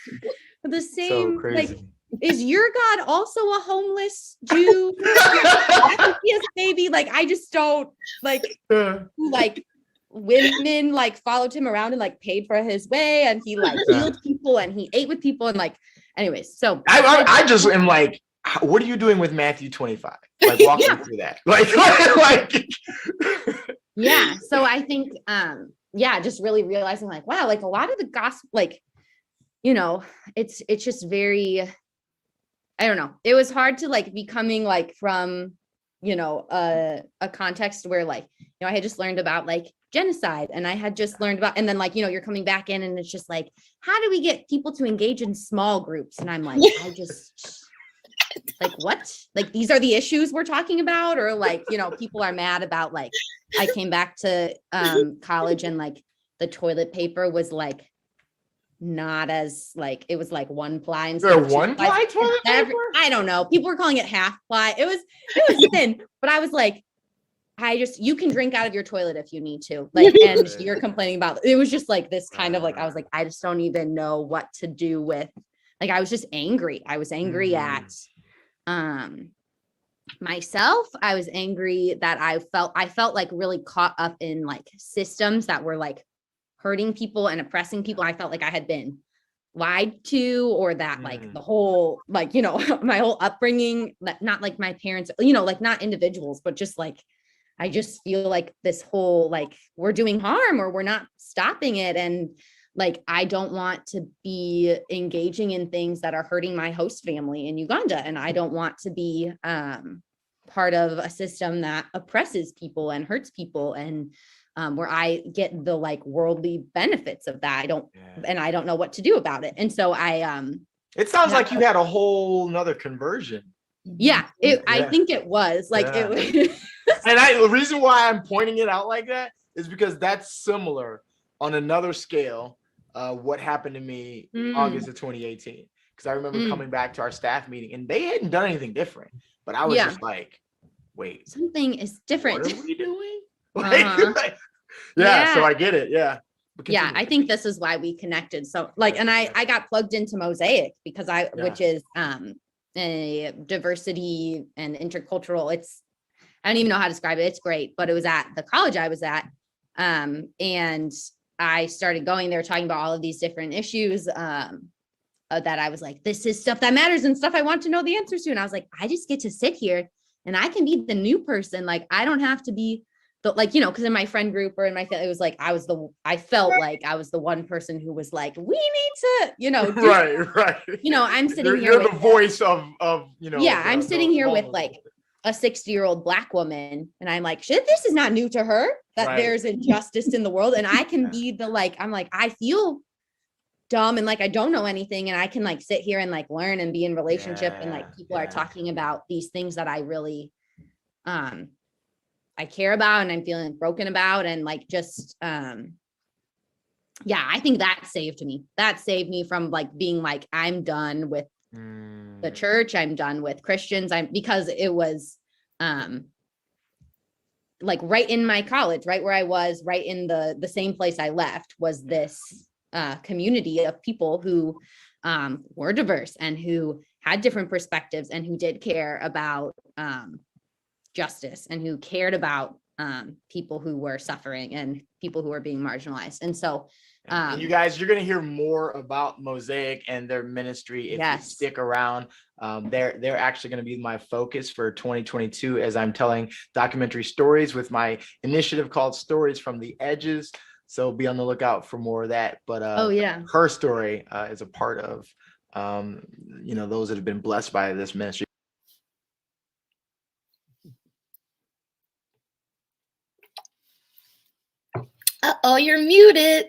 The same, so like, is your God also a homeless Jew? Yes, maybe. Like, I just don't like, like women like followed him around and like paid for his way, and he like healed people and he ate with people and like, anyways. So I just am like, what are you doing with Matthew 25? Like, walk me through that. Like, yeah. So I think, just really realizing like, wow, like a lot of the gospel, like, it's just very, I don't know. It was hard to like be coming like from, a context where like, I had just learned about like genocide and I had just learned about, and then like, you're coming back in and it's just like, how do we get people to engage in small groups? And I'm like, I just like, what? Like, these are the issues we're talking about? Or like, people are mad about like, I came back to college and like the toilet paper was like, not as like, it was like one ply and stuff. One ply toilet paper? I don't know. People were calling it half ply. It was thin, but I was like, you can drink out of your toilet if you need to, like, and you're complaining about, it was just like this kind of like, I was like, I just don't even know what to do with, like, I was just angry. I was angry at, myself. I was angry that I felt like really caught up in like systems that were like hurting people and oppressing people. I felt like I had been lied to, or that like the whole, like, my whole upbringing, not like my parents, like not individuals, but just like, I just feel like this whole, like, we're doing harm or we're not stopping it. And like, I don't want to be engaging in things that are hurting my host family in Uganda. And I don't want to be part of a system that oppresses people and hurts people, and where I get the like worldly benefits of that. And I don't know what to do about it. And so it sounds like you had a whole nother conversion. Yeah, I think it was like, it was. And the reason why I'm pointing it out like that is because that's similar on another scale. What happened to me August of 2018, because I remember coming back to our staff meeting and they hadn't done anything different, but I was just like, wait, something is different. What are we doing? Like, so I get it. Yeah, I think this is why we connected. So like, and I got plugged into Mosaic because which is a diversity and intercultural, I don't even know how to describe it. It's great, but it was at the college I was at. And I started going there talking about all of these different issues that I was like, this is stuff that matters and stuff I want to know the answers to. And I was like, I just get to sit here and I can be the new person. Like, I don't have to be because in my friend group or in my family, it was like, I felt like I was the one person who was like, we need to, right. I'm sitting here. You're the voice of, I'm sitting here with like a 60-year-old Black woman. And I'm like, shit, this is not new to her, that there's injustice in the world. And I can be the, like, I'm like, I feel dumb and like, I don't know anything. And I can like sit here and like learn and be in relationship. And like, people are talking about these things that I really, I care about and I'm feeling broken about. And like, just, I think that saved me. That saved me from like being like, I'm done with the church. I'm done with Christians. Because it was, like right in my college, right where I was, right in the same place I left was this, community of people who, were diverse and who had different perspectives and who did care about justice and who cared about people who were suffering and people who were being marginalized. And so and you guys, you're going to hear more about Mosaic and their ministry if you stick around. They're actually going to be my focus for 2022 as I'm telling documentary stories with my initiative called Stories from the Edges. So be on the lookout for more of that. But her story is a part of those that have been blessed by this ministry. Uh-oh, you're muted.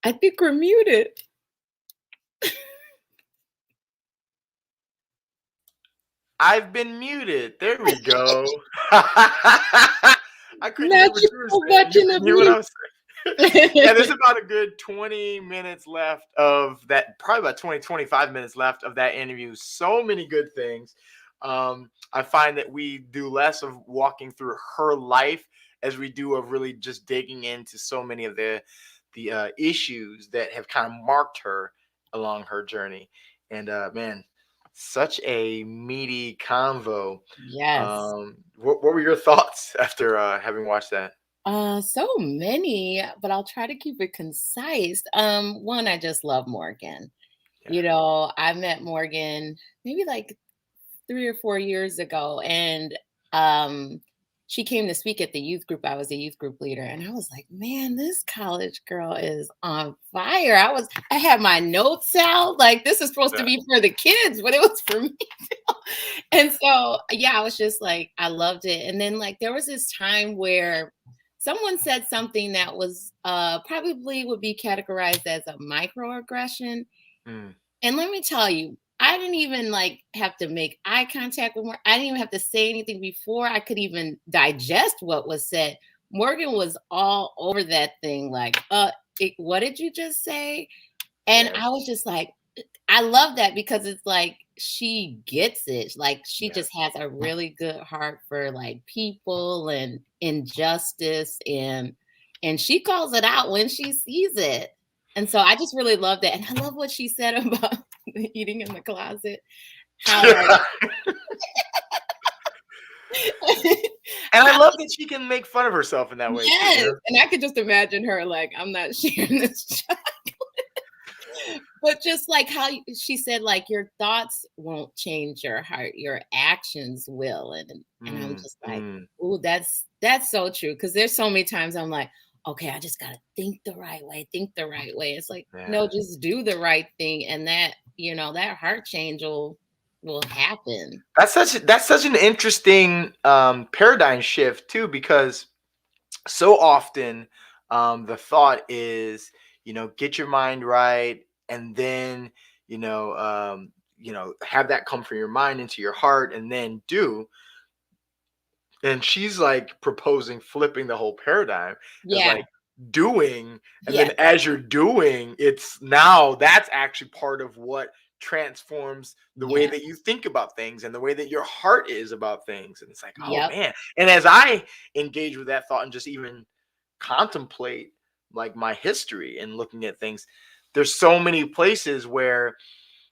I think we're muted. I've been muted. There we go. I couldn't hear what you were saying. You couldn't hear what I was saying. Yeah, there's about a good 20 minutes left of that, probably about 20, 25 minutes left of that interview. So many good things. I find that we do less of walking through her life as we do of really just digging into so many of the issues that have kind of marked her along her journey. And man, such a meaty convo. Yes. What were your thoughts after having watched that? So many, but I'll try to keep it concise. One, I just love Morgan. Yeah. I met Morgan maybe like 3 or 4 years ago, and she came to speak at the youth group. I was a youth group leader, and I was like, man, this college girl is on fire. I had my notes out, like this is supposed to be for the kids, but it was for me too. And so, I was just like, I loved it. And then like, there was this time where someone said something that was probably would be categorized as a microaggression. And let me tell you, I didn't even like have to make eye contact with Morgan. I didn't even have to say anything before I could even digest what was said. Morgan was all over that thing, like, what did you just say? And I was just like, I love that because it's like she gets it. Like she just has a really good heart for like people and injustice, and she calls it out when she sees it. And so I just really love that. And I love what she said about the eating in the closet. How and I love that she can make fun of herself in that way. Yes. Too, and I could just imagine her like, I'm not sharing this chocolate. But just like how she said, like, your thoughts won't change your heart, your actions will. And I'm just like, oh, that's so true. Because there's so many times I'm like, okay, I just got to think the right way. It's like, no, just do the right thing. And that, that heart change will happen. That's such an interesting paradigm shift too, because so often the thought is, get your mind right, and then have that come from your mind into your heart, and then do. And she's like proposing flipping the whole paradigm. It's like doing, and then as you're doing, it's now that's actually part of what transforms the way that you think about things and the way that your heart is about things. And it's like, oh man. And as I engage with that thought and just even contemplate like my history and looking at things, there's so many places where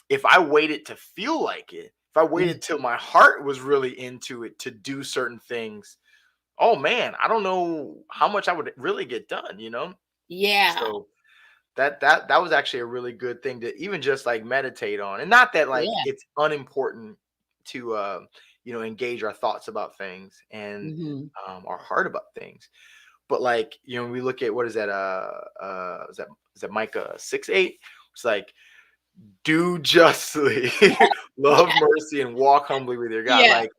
if I waited to feel like it, if I waited till my heart was really into it to do certain things, oh man, I don't know how much I would really get done, Yeah. So that was actually a really good thing to even just like meditate on. And not that like it's unimportant to engage our thoughts about things and our heart about things. But like, we look at, what is that? Is that Micah 6:8? It's like, do justly, love mercy, and walk humbly with your God. Like,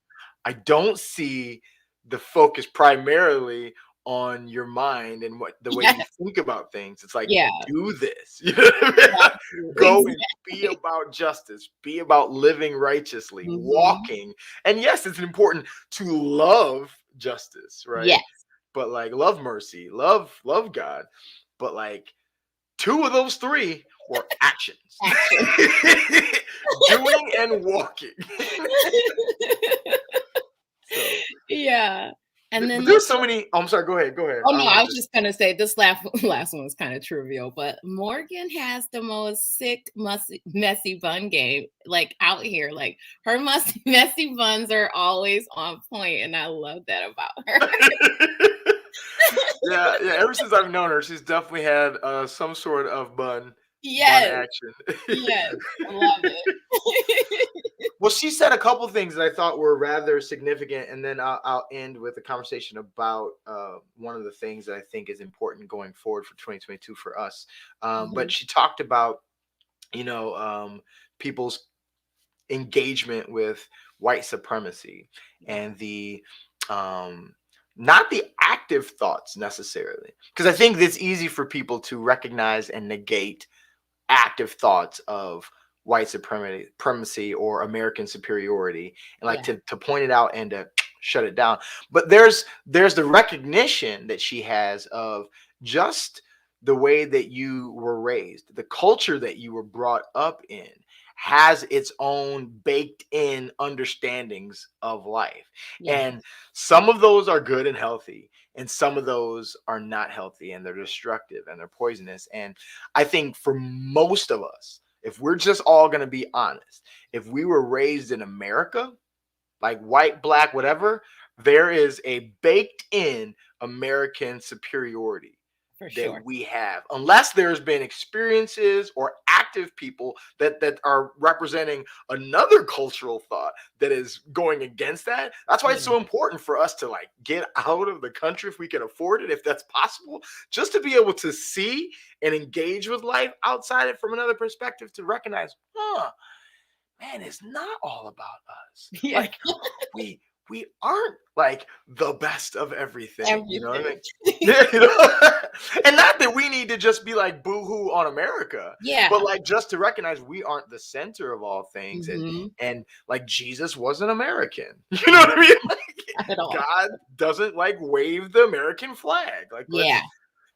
I don't see the focus primarily on your mind and the way you think about things. It's like, do this. Go and be about justice, be about living righteously, walking. And yes, it's important to love justice, right? Yes. But like, love mercy, love God. But like, 2 of those 3 were actions. Doing and walking. Yeah. And then There's so many. Oh, I'm sorry. Go ahead. Go ahead. oh I no, don't I want was to. just gonna say this last one was kind of trivial, but Morgan has the most sick, messy bun game like out here. Like her messy buns are always on point, and I love that about her. Yeah, yeah. Ever since I've known her, she's definitely had some sort of bun Yes, action. yes, I love it. Well, she said a couple things that I thought were rather significant, and then I'll end with a conversation about one of the things that I think is important going forward for 2022 for us. But Mhm. she talked about, you know, people's engagement with white supremacy and the um, not the active thoughts necessarily, because I think it's easy for people to recognize and negate active thoughts of white supremacy or American superiority, and like Yeah, to point it out and to shut it down. But there's the recognition that she has of just the way that you were raised, the culture that you were brought up in has its own baked in understandings of life. yeah, And some of those are good and healthy, and some of those are not healthy and they're destructive and they're poisonous. And I think for most of us, if we're just all going to be honest, if we were raised in America, like white, black, whatever, there is a baked in American superiority for that sure. we have, unless there's been experiences or active people that are representing another cultural thought that is going against that. That's why it's Yeah, so important for us to like get out of the country if we can afford it, if that's possible, just to be able to see and engage with life outside it from another perspective, to recognize, man, it's not all about us. yeah, Like we we aren't like the best of everything. You know what I mean? everything. Yeah, you know, and not that we need to just be like boohoo on America, but Yeah. like just to recognize we aren't the center of all things, Hmm. and like Jesus wasn't American. You know what I mean? Not at all. God doesn't like wave the American flag. Like Yeah,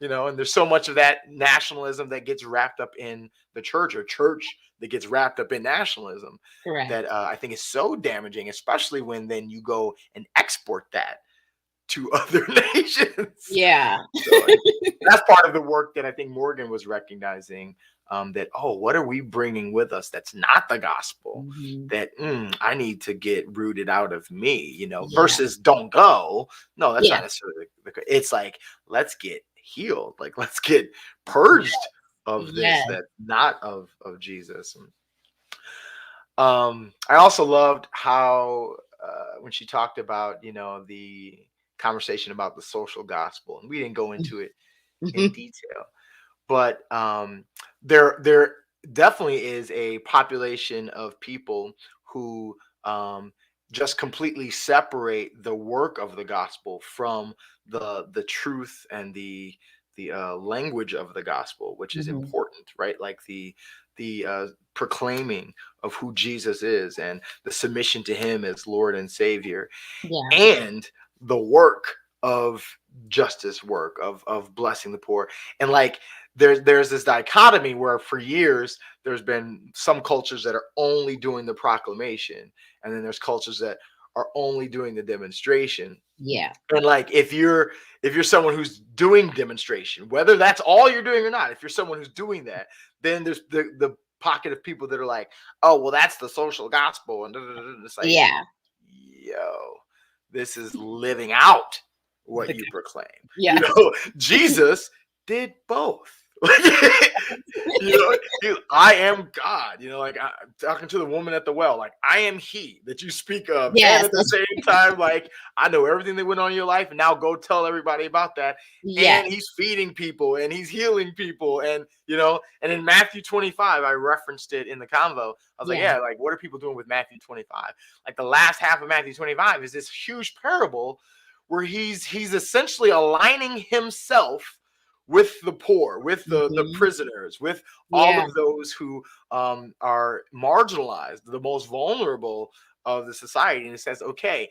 let's, and there's so much of that nationalism that gets wrapped up in the church, or church that gets wrapped up in nationalism, correct. that I think is so damaging, especially when then you go and export that to other nations. Yeah. So that's part of the work that I think Morgan was recognizing, that, oh, what are we bringing with us that's not the gospel, Hmm. that I need to get rooted out of me, Yeah. versus don't go. No, that's Yeah. not necessarily it's like, let's get healed, like let's get purged of this Yes. that not of Jesus. I also loved how when she talked about, the conversation about the social gospel, and we didn't go into it in Mhm. detail, but there definitely is a population of people who just completely separate the work of the gospel from the truth and the language of the gospel, which is Mhm. important, right? Like the proclaiming of who Jesus is and the submission to him as Lord and Savior, Yeah. and the work of justice work of blessing the poor. And like there's this dichotomy where for years there's been some cultures that are only doing the proclamation, and then there's cultures that are only doing the demonstration. Yeah. And like if you're someone who's doing demonstration, whether that's all you're doing or not, if you're someone who's doing that, then there's the pocket of people that are like, oh well, that's the social gospel, and it's like, Yeah. yo, this is living out what The you proclaim. Yes. Jesus did both. I am God. Like I'm talking to the woman at the well, like I am He that you speak of, and Yes. at the same time, like I know everything that went on in your life, and now go tell everybody about that. Yes. And He's feeding people, and He's healing people, and in Matthew 25, I referenced it in the convo. I was like, Yeah. yeah, like what are people doing with Matthew 25? Like the last half of Matthew 25 is this huge parable where he's essentially aligning himself with the poor, with the Mhm. prisoners, with all Yeah. of those who are marginalized, the most vulnerable of the society. And it says, okay,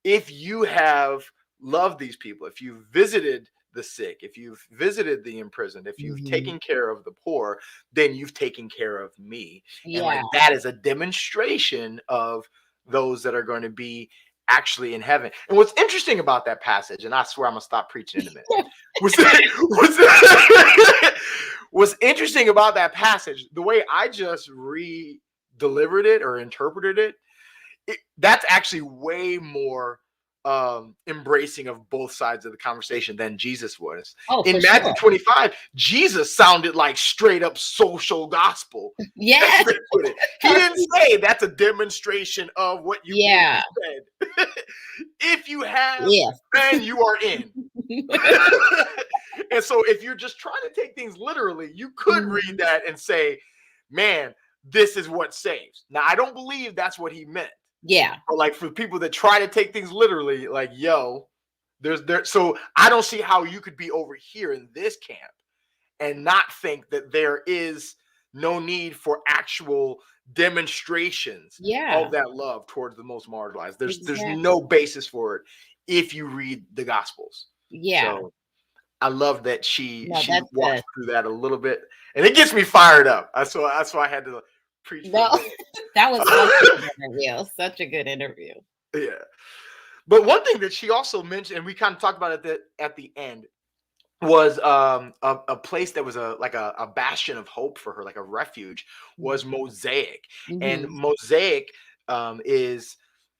if you have loved these people, if you've visited the sick, if you've visited the imprisoned, if you've Mhm. taken care of the poor, then you've taken care of me. And like Yeah. that is a demonstration of those that are going to be actually in heaven. And what's interesting about that passage, and I swear I'm gonna stop preaching in a minute, what's interesting about that passage, the way I just delivered it or interpreted it, that's actually way more embracing of both sides of the conversation than Jesus was. Oh, In for Matthew sure. 25, Jesus sounded like straight up social gospel. Yes. He didn't say that's a demonstration of what you Yeah. said. If you have, Yeah. then you are in. And so if you're just trying to take things literally, you could read that and say, man, this is what saves. Now, I don't believe that's what he meant. Yeah. But like for people that try to take things literally, like, yo, so I don't see how you could be over here in this camp and not think that there is no need for actual demonstrations Yeah. of that love towards the most marginalized. There's Exactly. no basis for it if you read the Gospels. Yeah. So I love that she No, that's walked good. through that a little bit, and it gets me fired up. That's why I had to preach for a No, minute. that was such a good interview. Such a good interview. Yeah. But one thing that she also mentioned, and we kind of talked about it at the end, was a place that was a bastion of hope for her, like a refuge, was Mosaic. And Mhm. Mosaic is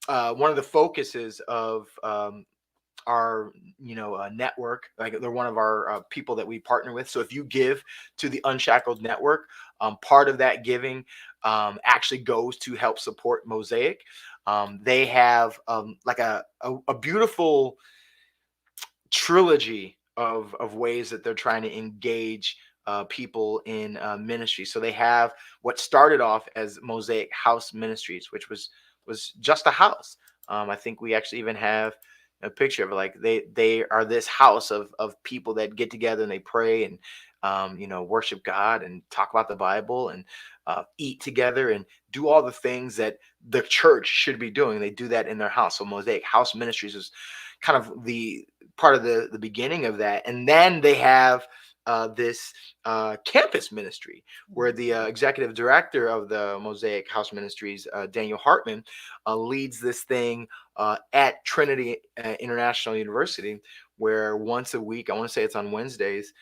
one of the focuses of our network. Like, they're one of our people that we partner with. So if you give to the Unshackled Network, part of that giving actually goes to help support Mosaic. They have like a beautiful trilogy of ways that they're trying to engage people in ministry. So they have what started off as Mosaic House Ministries, which was just a house. I think we actually even have a picture of it. Like, they are this house of people that get together and they pray and worship God and talk about the Bible and eat together and do all the things that the church should be doing. They do that in their house. So Mosaic House Ministries is kind of the part of the beginning of that. And then they have this campus ministry where the executive director of the Mosaic House Ministries, Daniel Hartman, leads this thing at Trinity International University, where once a week, I want to say it's on Wednesdays,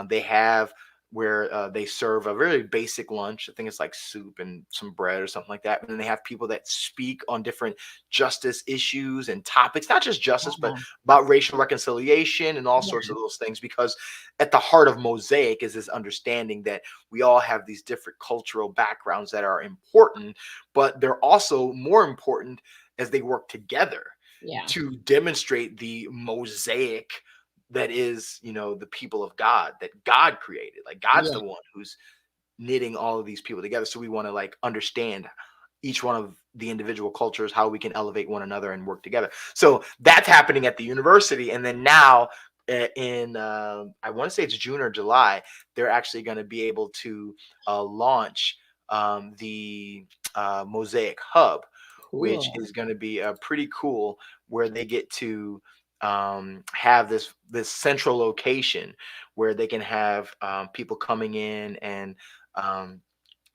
they have where they serve a very basic lunch. I think it's like soup and some bread or something like that. And then they have people that speak on different justice issues and topics, not just justice, but Wow. about racial reconciliation and all sorts Yeah. of those things. Because at the heart of Mosaic is this understanding that we all have these different cultural backgrounds that are important, but they're also more important as they work together Yeah. to demonstrate the mosaic that is, the people of God that God created. Like, God's Yeah. the one who's knitting all of these people together. So we want to like understand each one of the individual cultures, how we can elevate one another and work together. So that's happening at the university. And then now in I want to say it's June or July, they're actually going to be able to launch the Mosaic Hub, which Cool. is going to be pretty cool, where they get to have this central location where they can have people coming in and um,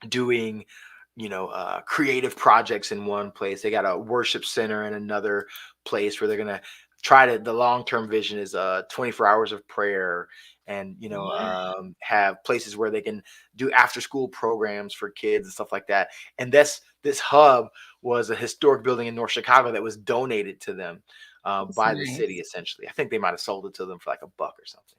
doing creative projects in one place. They got a worship center in another place where they're gonna try to, the long-term vision is 24 hours of prayer, and Yeah. have places where they can do after school programs for kids and stuff like that. And this hub was a historic building in North Chicago that was donated to them That's by the city. nice. Essentially, I think they might have sold it to them for like $1 or something.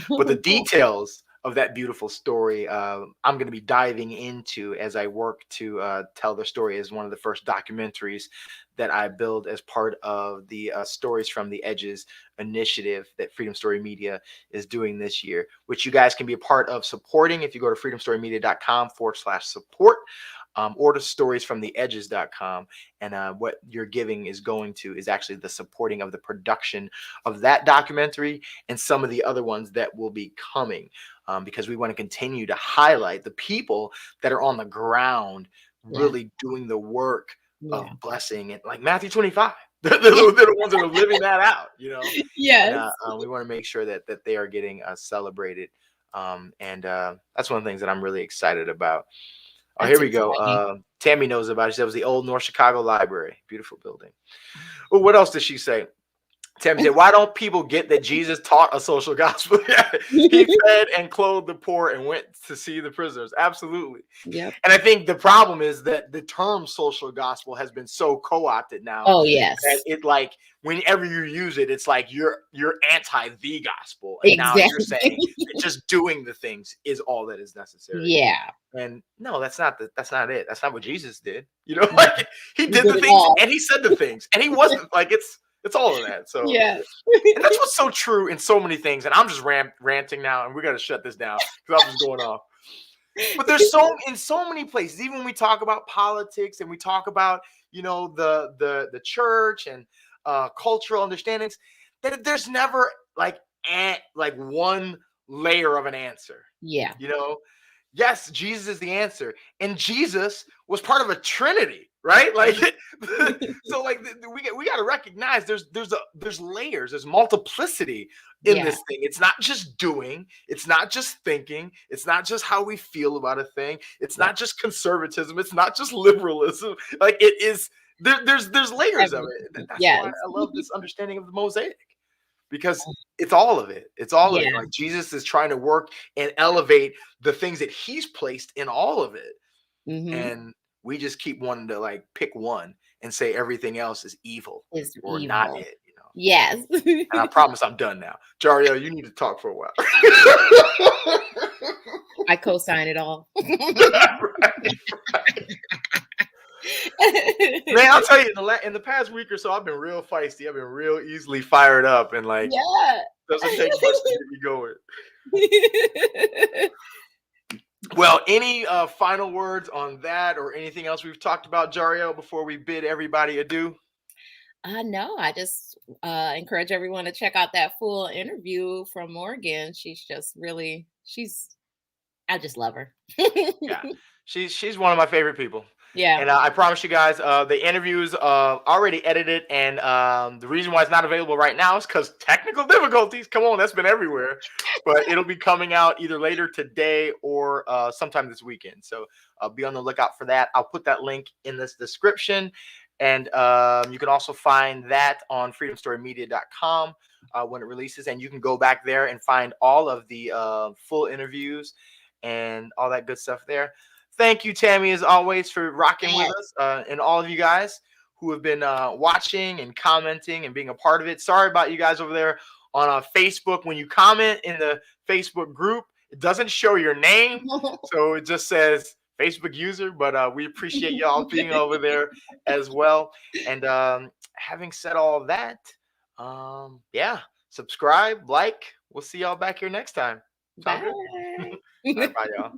But the Cool. details of that beautiful story, I'm going to be diving into as I work to tell their story as one of the first documentaries that I build as part of the Stories from the Edges initiative that Freedom Story Media is doing this year, which you guys can be a part of supporting if you go to freedomstorymedia.com/support. Or to storiesfromtheedges.com. And what you're giving is going to is actually the supporting of the production of that documentary and some of the other ones that will be coming, because we want to continue to highlight the people that are on the ground Yeah. really doing the work Yeah. of blessing, and like Matthew 25. They're Yeah. the ones that are living that out, And Yes. we want to make sure that they are getting celebrated. And that's one of the things that I'm really excited about. Oh, That's here we go. exciting. Tammy knows about it. She said it was the old North Chicago Library. Beautiful building. Well, what else did she say? Tammy said, why don't people get that Jesus taught a social gospel? He fed and clothed the poor and went to see the prisoners. Absolutely. Yep. And I think the problem is that the term social gospel has been so co-opted now Oh yes. that it like whenever you use it, it's like you're anti the gospel. And now you're saying Exactly. that just doing the things is all that is necessary. Yeah. And no, that's not it. That's not what Jesus did. You know, No. like he He did did the it things all. and he said the things and he wasn't like it's all of that. So Yes. and that's what's so true in so many things. And I'm just ranting now, and we got to shut this down because I'm just going off. But there's in so many places, even when we talk about politics and we talk about the church and cultural understandings, that there's never like one layer of an answer. Yeah. Yes, Jesus is the answer, and Jesus was part of a Trinity, right? Like, so like we got to recognize there's layers, there's multiplicity in Yeah. this thing. It's not just doing, it's not just thinking, it's not just how we feel about a thing, it's not just conservatism, it's not just liberalism. Like it is there's layers of it. That's why Yes. I love this understanding of the mosaic. Because it's all of it. It's all of it. Yeah. Like Jesus is trying to work and elevate the things that he's placed in all of it. Mm-hmm. And we just keep wanting to like pick one and say everything else is evil It's or evil. not it, Yes. And I promise I'm done now. Jario, you need to talk for a while. I co-sign it all. Right. Man, I'll tell you, in the past week or so, I've been real feisty. I've been real easily fired up, and like, doesn't take much to get me going. Well, any final words on that, or anything else we've talked about, Jario, before we bid everybody adieu? No, I just encourage everyone to check out that full interview from Morgan. She's just really, I just love her. Yeah, she's one of my favorite people. Yeah. And I promise you guys, the interview's already edited, and the reason why it's not available right now is because technical difficulties. Come on, that's been everywhere. But it'll be coming out either later today or sometime this weekend. So be on the lookout for that. I'll put that link in this description. And you can also find that on freedomstorymedia.com when it releases. And you can go back there and find all of the full interviews and all that good stuff there. Thank you, Tammy, as always, for rocking with us, and all of you guys who have been watching and commenting and being a part of it. Sorry about you guys over there on Facebook. When you comment in the Facebook group, it doesn't show your name, so it just says Facebook user. But we appreciate y'all being over there as well. And having said all of that, yeah, subscribe, like. We'll see y'all back here next time. Bye. All right, bye, y'all.